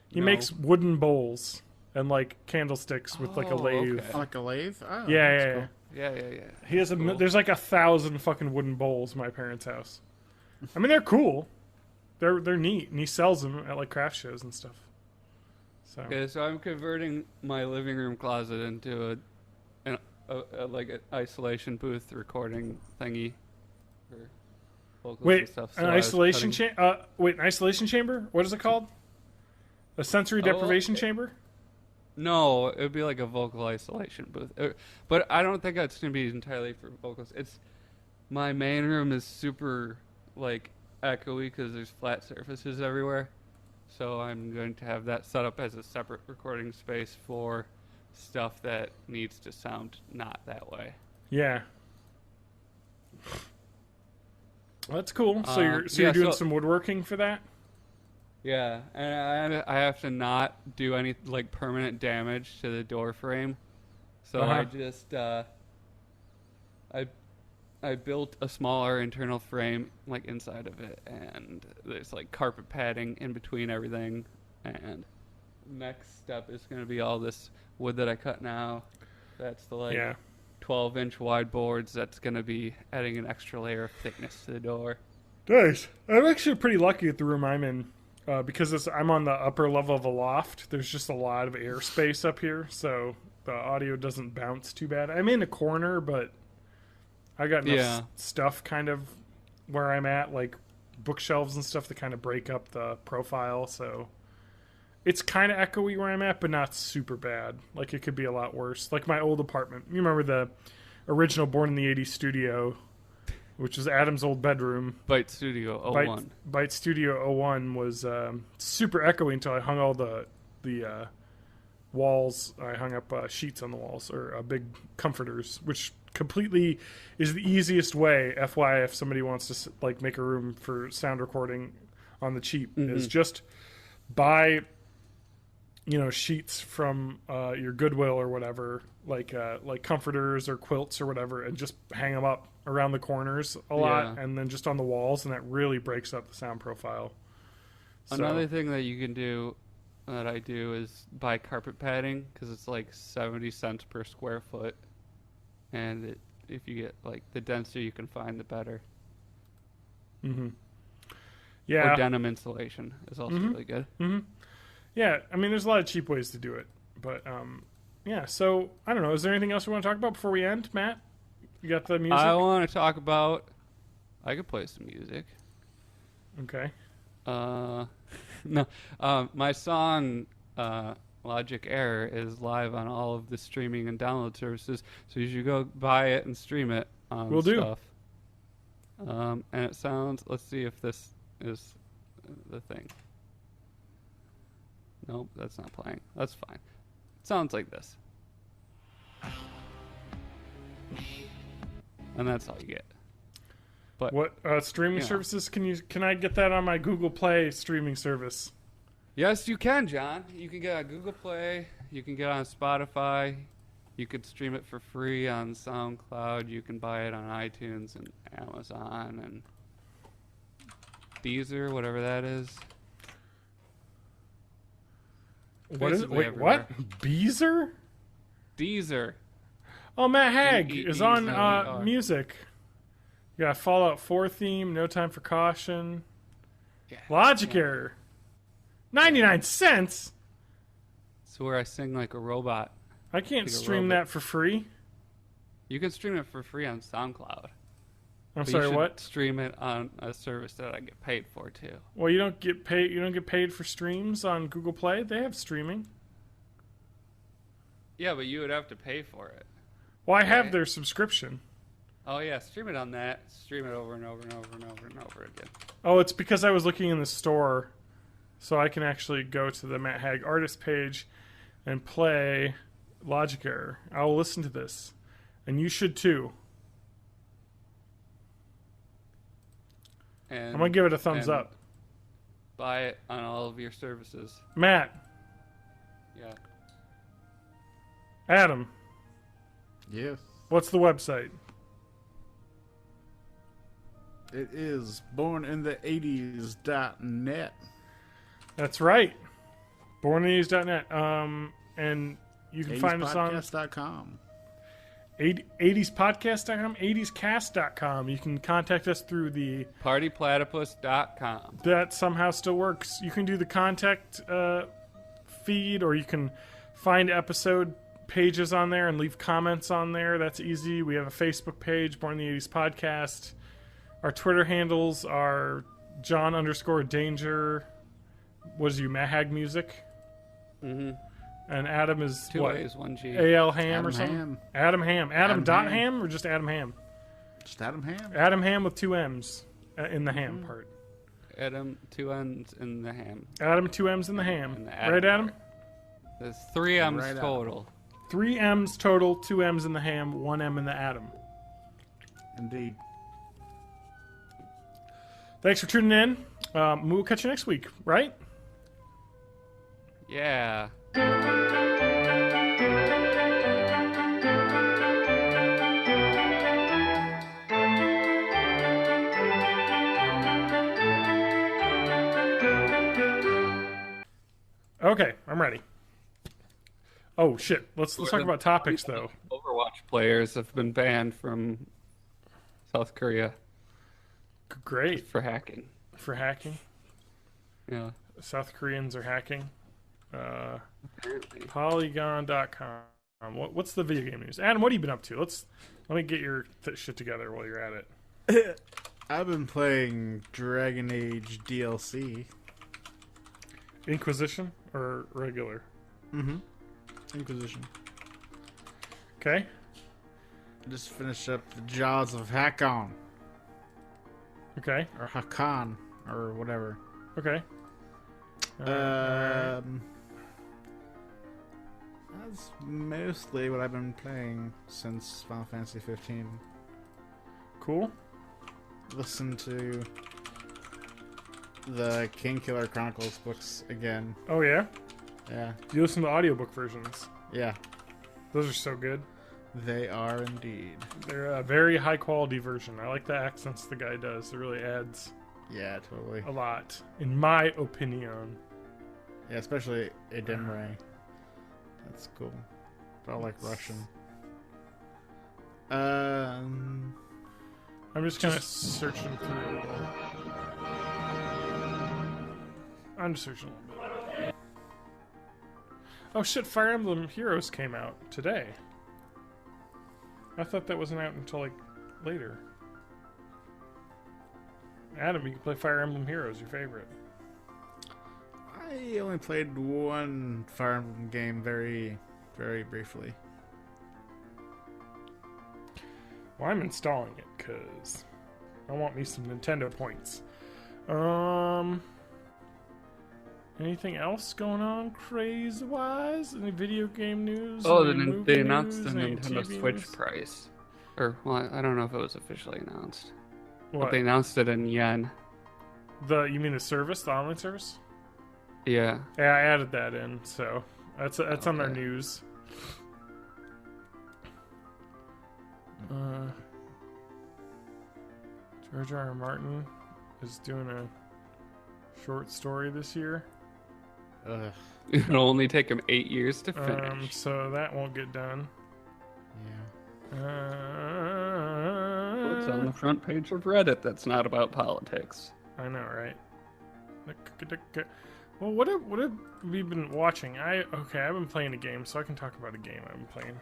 He makes wooden bowls and candlesticks with a lathe. Okay. Like a lathe? Oh, Yeah. cool. Yeah. He has there's 1,000 fucking wooden bowls in my parents' house. I mean, they're cool. They're neat, and he sells them at craft shows and stuff. So Okay, so I'm converting my living room closet into an isolation booth recording thingy for vocals and stuff. An isolation chamber? An isolation chamber? What is it called? A sensory deprivation chamber? No, it would be like a vocal isolation booth. But I don't think that's going to be entirely for vocals. My main room is super echoey because there's flat surfaces everywhere. So I'm going to have that set up as a separate recording space for stuff that needs to sound not that way. Yeah. Well, that's cool. So you're doing some woodworking for that? Yeah, and I have to not do any permanent damage to the door frame. So I just I built a smaller internal frame inside of it, and there's carpet padding in between everything. And next step is going to be all this wood that I cut now. That's the 12-inch wide boards. That's going to be adding an extra layer of thickness to the door. Nice. I'm actually pretty lucky at the room I'm in because I'm on the upper level of a loft. There's just a lot of airspace up here, so the audio doesn't bounce too bad. I'm in a corner, but I got enough stuff kind of where I'm at, bookshelves and stuff that kind of break up the profile, so it's kind of echoey where I'm at, but not super bad. It could be a lot worse. My old apartment. You remember the original Born in the 80s studio, which was Adam's old bedroom. Byte Studio 01. Byte Studio 01 was super echoey until I hung all the walls. I hung up sheets on the walls, or big comforters, which completely is the easiest way, FYI, if somebody wants to make a room for sound recording on the cheap, is just buy sheets from your Goodwill or whatever, like comforters or quilts or whatever, and just hang them up around the corners a lot, and then just on the walls, and that really breaks up the sound profile. Another thing that you can do, that I do, is buy carpet padding, because it's 70 cents per square foot, and if you get the denser you can find, the better. Yeah. Or denim insulation is also really good. Yeah, I mean, there's a lot of cheap ways to do it, but yeah. So I don't know. Is there anything else we want to talk about before we end, Matt? You got the music? I want to talk about. I could play some music. Okay. No, my song Logic Error is live on all of the streaming and download services, so you should go buy it and stream it. Will do. And it sounds. Let's see if this is the thing. Nope, that's not playing. That's fine. It sounds like this. And that's all you get. But What streaming Yeah. services can I get that on my Google Play streaming service? yes, you can, John. You can get on Google Play. You can get on Spotify. You could stream it for free on SoundCloud. You can buy it on iTunes and Amazon and Deezer, whatever that is. What is it? Basically Wait, everywhere. what? Beezer? Deezer. Oh, Matt Haig is on DEEZER. music. You got Fallout 4 theme, No Time for Caution, Yeah. Logic Error. 99 cents? It's where I sing like a robot. I can't Like a stream robot. that for free. You can stream it for free on SoundCloud. I'm But sorry, you should what? Stream it on a service that I get paid for too. Well, you don't get paid. You don't get paid for streams on Google Play. They have streaming. Yeah, but you would have to pay for it. Well, I have Okay. their subscription. Oh yeah, stream it on that. Stream it over and over and over and over and over again. Oh, it's because I was looking in the store, so I can actually go to the Matt Haig artist page and play Logic Error. I'll listen to this, and you should too. And I'm gonna give it a thumbs and up. Buy it on all of your services. Matt, Yeah. Adam, Yes. what's the website? It is bornintheeighties.net. That's right. BornInTheEast.net. And you can find us on Podcast.com. 80spodcast.com, 80scast.com. You can contact us through the Partyplatypus.com. that somehow still works. You can do the contact feed, or you can find episode pages on there and leave comments on there. That's easy. We have a Facebook page, Born in the 80s Podcast. Our Twitter handles are John_Danger. What is you, Matt Hag Music? Mm-hmm. And Adam is Two what? A's, one G. AL Ham Adam or something? Ham. Adam Ham. Adam Adam dot Ham. Ham or just Adam Ham? Just Adam Ham. Adam Ham with two M's in the ham part. Adam, two N's in the ham. Adam, two M's in the ham. In the Adam Right, Adam? part. There's 3 M's Right, Adam. total. 3 M's total, 2 M's in the ham, 1 M in the Adam. Indeed. Thanks for tuning in. We'll catch you next week, right? Yeah. Okay, I'm ready. Oh shit! Let's talk about topics though. Overwatch players have been banned from South Korea Great for hacking. for hacking. Yeah. South Koreans are hacking. Apparently. Polygon.com. What's the video game news? Adam, what have you been up to? Let me get your shit together while you're at it. I've been playing Dragon Age DLC. Inquisition or regular? Mm-hmm. Inquisition. Okay. Just finished up the Jaws of Hakon. Okay. Or Hakan. Or whatever. Okay. Alright. That's mostly what I've been playing since Final Fantasy 15. Cool. Listen to the King Killer Chronicles books again. Oh yeah. Yeah. You listen to audiobook versions. Yeah. Those are so good. They are indeed. They're a very high quality version. I like the accents the guy does. It really adds Yeah, totally. a lot, in my opinion. Yeah, especially Edinray. That's cool. But I like Russian. I'm just kind of searching through. I'm just searching a little bit. Oh shit! Fire Emblem Heroes came out today. I thought that wasn't out until like later. Adam, you can play Fire Emblem Heroes, your favorite. I only played one Fire Emblem game very, very briefly. Well, I'm installing it because I want me some Nintendo points. Anything else going on craze-wise? Any video game news? Oh, Any movie they announced news? the Any Nintendo TV Switch news? price. Or, well, I don't know if it was officially announced. What? But they announced it in yen. You mean the service, the online service? Yeah. Yeah, I added that in, so that's on our Okay. news. George R. Martin is doing a short story this year. Ugh. It'll only take him 8 years to finish. So that won't get done. Yeah. What's on the front page of Reddit that's not about politics? I know, right? Well, what have we been watching? I've been playing a game, so I can talk about a game I've been playing.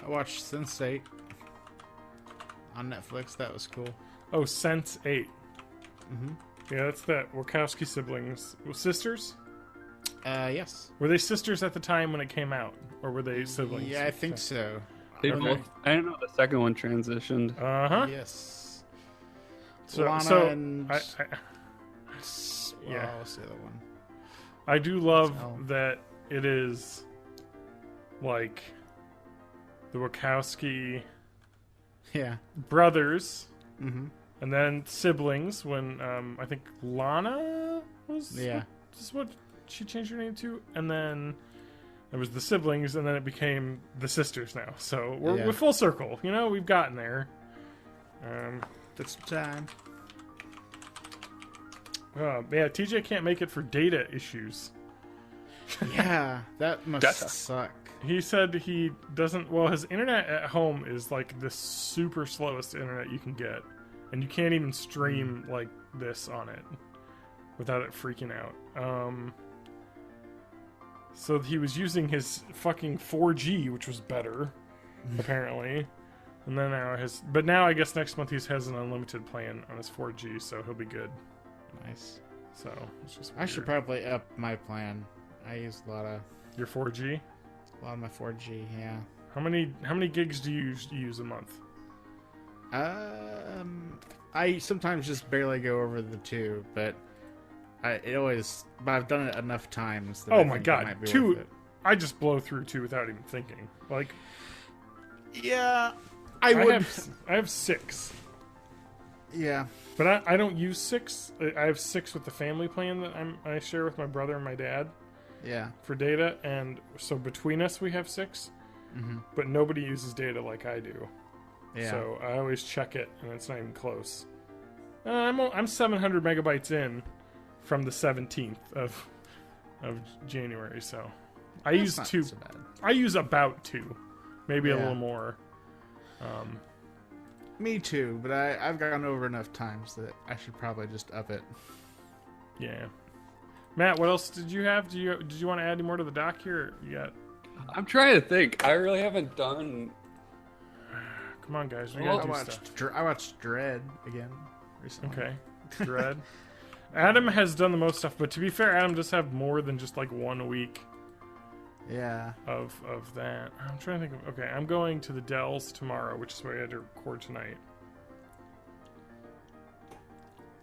I watched Sense8 on Netflix. That was cool. Oh, Sense8. Mm-hmm. Yeah, that's that Wachowski siblings. Sisters? Yes. Were they sisters at the time when it came out? Or were they siblings? Yeah, I think so. They Okay. both. I don't know. The second one transitioned. Uh-huh. Yes. So, Lana and... yeah. What's the other one? I do love So- that it is like the Wachowski Yeah. brothers Mm-hmm. and then siblings when I think Lana was Yeah. is what she changed her name to, and then it was the siblings, and then it became the sisters now. So we're full circle, you know, we've gotten there. Took some time. Yeah, TJ can't make it for data issues. Yeah, that must Data. suck. He said he doesn't. Well, his internet at home is like the super slowest internet you can get, and you can't even stream like this on it without it freaking out. So he was using his fucking 4G, which was better, apparently. And then now I guess next month he has an unlimited plan on his 4G, so he'll be good. Nice. So it's just I should weird. probably up my plan. I use a lot of Your 4G. my 4G. Yeah. How many gigs do you use a month? I sometimes just barely go over the 2, but I've done it enough times. That Oh I my think it god, might be 2! worth it. I just blow through 2 without even thinking. Like Yeah, I would. I have 6, Yeah. but I don't use 6. I have 6 with the family plan that I share with my brother and my dad Yeah. for data, and so between us we have 6. But nobody uses data like I do. Yeah. So I always check it, and it's not even close. I'm 700 megabytes in from the 17th of January, so I That's use not 2. so bad. I use about 2, maybe a Yeah. little more. Me too, but I've gone over enough times that I should probably just up it. Yeah. Matt, what else did you have? Did you want to add any more to the doc here? You got? I'm trying to think. I really haven't done. Come on, guys. We Well, gotta I do stuff. watched I watched Dread again recently. Okay. Dread. Adam has done the most stuff, but to be fair, Adam does have more than just like 1 week Yeah. of that. I'm trying to think of. Okay, I'm going to the Dells tomorrow, which is where I had to record tonight.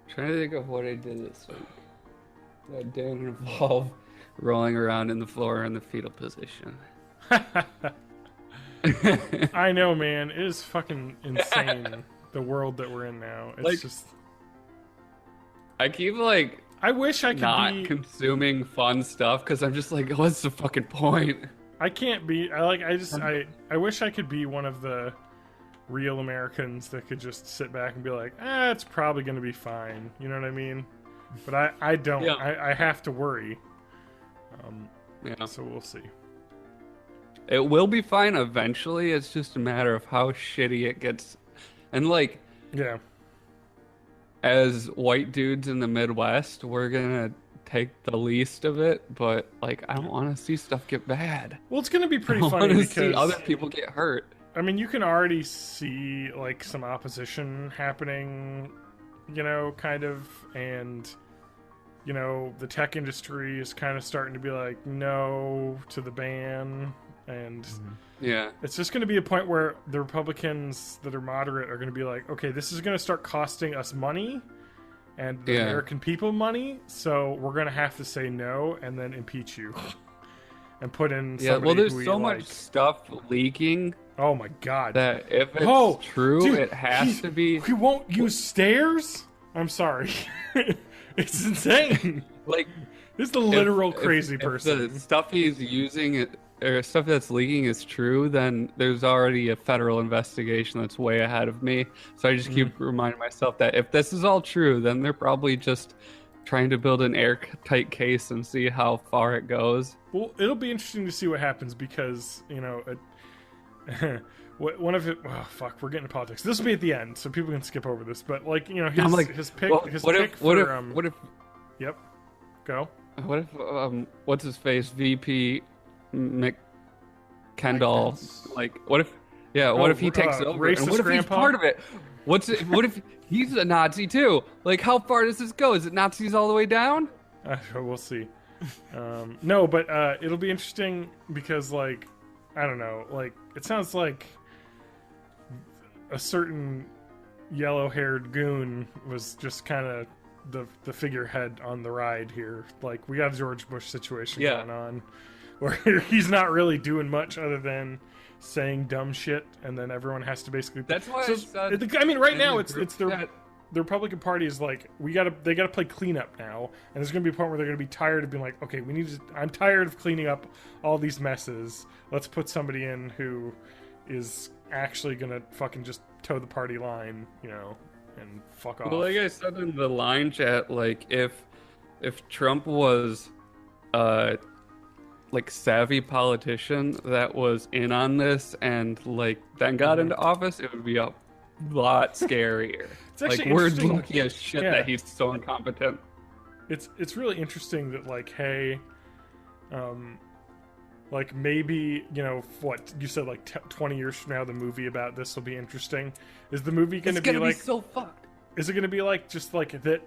Trying to think of what I did this week. That didn't involve rolling around in the floor in the fetal position. I know, man. It is fucking insane the world that we're in now. It's Like, just. I keep like I wish I could not be. consuming fun stuff because I'm just like, what's the fucking point? I can't be. I wish I could be one of the real Americans that could just sit back and be like, it's probably going to be fine. You know what I mean? But I don't. Yeah. I have to worry. Yeah. So we'll see. It will be fine eventually. It's just a matter of how shitty it gets. And like, Yeah. as white dudes in the Midwest, we're gonna take the least of it, but like, I don't want to see stuff get bad. Well, it's going to be pretty I funny want to because see other people get hurt. I mean, you can already see like some opposition happening, you know, kind of, and you know, the tech industry is kind of starting to be like no to the ban, And Yeah. it's just going to be a point where the Republicans that are moderate are going to be like, okay, this is going to start costing us money and the American people money, so we're going to have to say no and then impeach you and put in somebody well, there's who so we much like. stuff leaking Oh my god. that if it's true, dude, it has to be. He won't use stairs? I'm sorry. It's insane. Like, This is the literal crazy person. If the stuff he's using, or stuff that's leaking is true, then there's already a federal investigation that's way ahead of me. So I just keep reminding myself that if this is all true, then they're probably just trying to build an airtight case and see how far it goes. Well, it'll be interesting to see what happens because, you know, one of it. Oh fuck, we're getting to politics. This will be at the end, so people can skip over this. But like, you know, his pick. What if? Yep. Go. What if? What's his face? VP McKendall. Like, what if? Yeah. What if he takes over? And what if he's part of it? What if he's a Nazi too? Like, how far does this go? Is it Nazis all the way down? We'll see. No, but it'll be interesting because, like, I don't know. Like, it sounds like a certain yellow-haired goon was just kind of the figurehead on the ride here. Like, we got a George Bush situation going on where he's not really doing much other than saying dumb shit, and then everyone has to basically. That's why I said. I mean, right now it's the Republican Party is like, they gotta play cleanup now, and there's gonna be a point where they're gonna be tired of being like, okay, I'm tired of cleaning up all these messes. Let's put somebody in who is actually gonna fucking just toe the party line, you know, and fuck off. Well, like I said in the line chat, like if Trump was like savvy politician that was in on this and like then got into office, it would be a lot scarier. It's actually like, we're lucky as shit that he's so incompetent. It's really interesting that, like, hey, like, maybe, you know, what you said, like 20 years from now the movie about this will be interesting. Is the movie going to be like so fucked? Is it going to be like just like that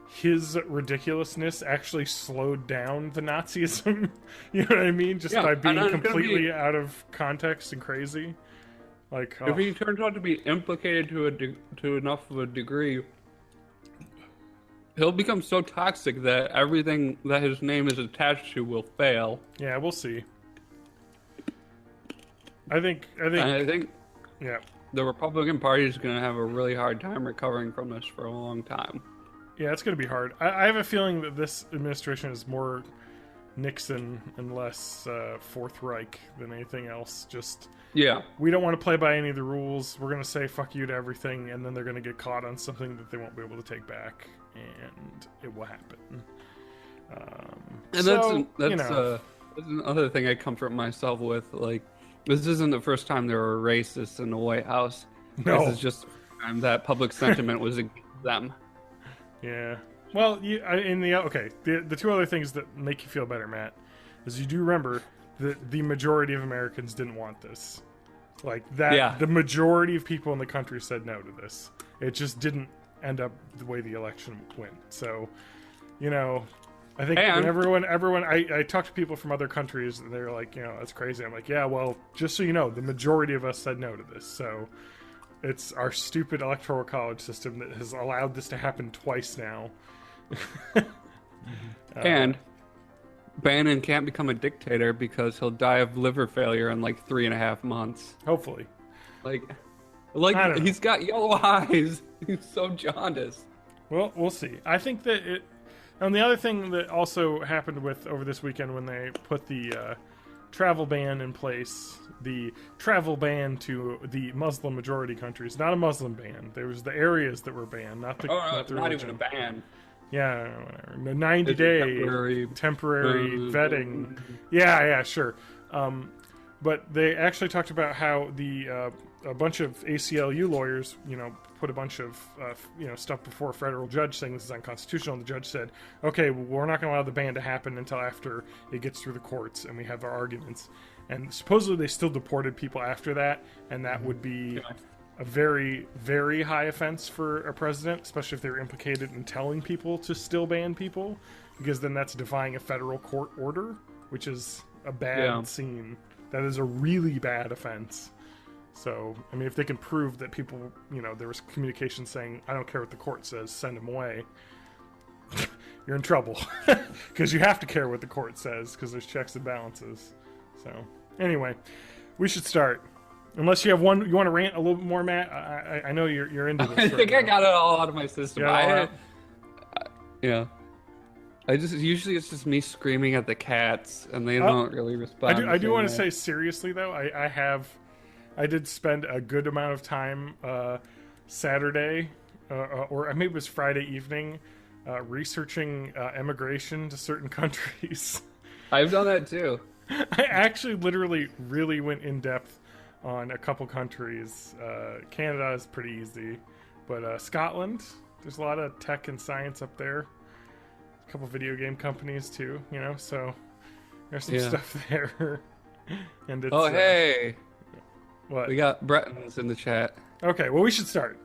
his ridiculousness actually slowed down the Nazism? You know what I mean? Just by being completely out of context and crazy. Like, if he turns out to be implicated to enough of a degree, he'll become so toxic that everything that his name is attached to will fail. Yeah, we'll see. I think yeah, the Republican Party is going to have a really hard time recovering from this for a long time. Yeah, it's going to be hard. I have a feeling that this administration is more Nixon and less Fourth Reich than anything else. Just, we don't want to play by any of the rules. We're going to say fuck you to everything, and then they're going to get caught on something that they won't be able to take back, and it will happen. And so, that's another thing I comfort myself with. Like, this isn't the first time there were racists in the White House. No. This is just the first time that public sentiment was against them. Yeah. Well, the two other things that make you feel better, Matt, is you do remember that the majority of Americans didn't want this. Like, that, the majority of people in the country said no to this. It just didn't end up the way the election went. So, you know, I think when everyone, I talk to people from other countries, and they're like, you know, that's crazy. I'm like, yeah, well, just so you know, the majority of us said no to this. So it's our stupid electoral college system that has allowed this to happen twice now. And Bannon can't become a dictator because he'll die of liver failure in like 3.5 months. Hopefully. Like he's got yellow eyes. He's so jaundiced. Well, we'll see. I think that it. And the other thing that also happened over this weekend when they put the travel ban in place, the travel ban to the Muslim majority countries, not a Muslim ban. There was the areas that were banned, not the. Not even a ban. Yeah, whatever. The 90-day temporary vetting. Yeah, sure. But they actually talked about how a bunch of ACLU lawyers, you know, put a bunch of stuff before a federal judge saying this is unconstitutional. And the judge said, okay, well, we're not going to allow the ban to happen until after it gets through the courts and we have our arguments. And supposedly they still deported people after that, and that would be a very, very high offense for a president, especially if they're implicated in telling people to still ban people, because then that's defying a federal court order, which is a bad scene. That is a really bad offense. So, I mean, if they can prove that people, there was communication saying, I don't care what the court says, send them away, you're in trouble. Because you have to care what the court says, because there's checks and balances. So, anyway, we should start. Unless you have one, you want to rant a little bit more, Matt? I know you're into this. I think I got it all out of my system. Usually it's just me screaming at the cats, and they don't really respond. I do want to say seriously though, I did spend a good amount of time Saturday, or maybe it was Friday evening, researching immigration to certain countries. I've done that too. I actually literally really went in depth on a couple countries. Canada is pretty easy, but Scotland, there's a lot of tech and science up there. A couple video game companies too, so there's some stuff there. And it's, hey, what? We got Bretons in the chat. Okay, well we should start.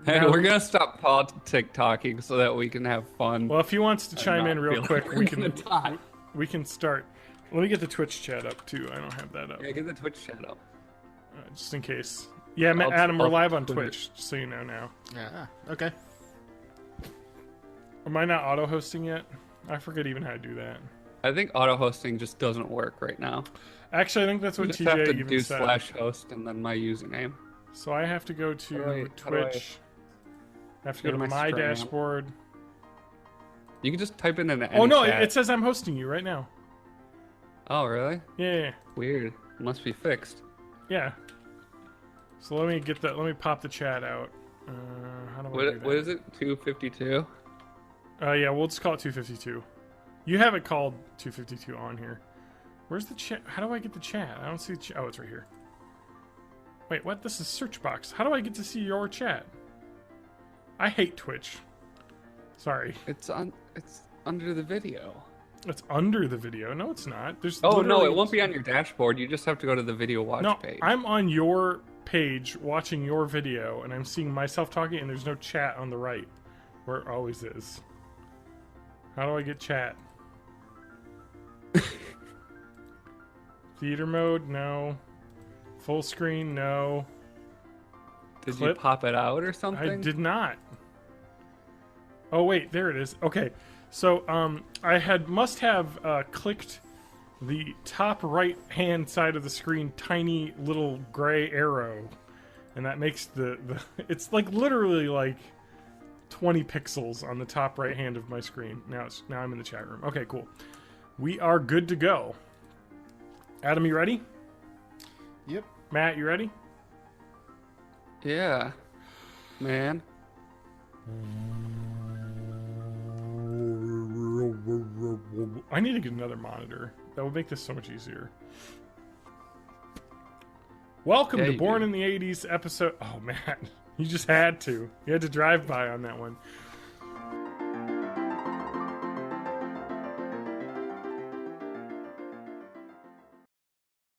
Hey, we're gonna stop politic talking so that we can have fun. Well, if he wants to chime in real quick, we can start. Let me get the Twitch chat up too. I don't have that up. Yeah, get the Twitch chat up. Just in case. Yeah, Adam, we're live on Twitch, just so you know now. Yeah. Okay. Am I not auto-hosting yet? I forget even how to do that. I think auto-hosting just doesn't work right now. Actually, I think that's what you just TJ have to even do said. /host and then my username. So I have to go to Twitch. I have to go to my stream? dashboard. You can just type in an Oh no, it says I'm hosting you right now. Oh really? Yeah. Weird. It must be fixed. Yeah. So let me pop the chat out. How do I do that? What is it? 252? Yeah, we'll just call it 252. You have it called 252 on here. Where's the chat? How do I get the chat? I don't see the chat. Oh, it's right here. Wait, what? This is search box. How do I get to see your chat? I hate Twitch. Sorry. It's under the video. It's under the video. No, it's not. There's no, it won't be on your dashboard. You just have to go to the video watch page. I'm on your page watching your video, and I'm seeing myself talking, and there's no chat on the right, where it always is. How do I get chat? Theater mode? No. Full screen? No. Did you pop it out or something? I did not. Oh wait, there it is. Okay, so I must have clicked the top right hand side of the screen, tiny little gray arrow, and that makes the it's like literally like 20 pixels on the top right hand of my screen. Now I'm in the chat room. Okay, cool. We are good to go. Adam, you ready? Yep. Matt, you ready? Yeah, man. I need to get another monitor. That would make this so much easier. Welcome to Born in the 80s episode. Oh, man. You just had to. You had to drive by on that one.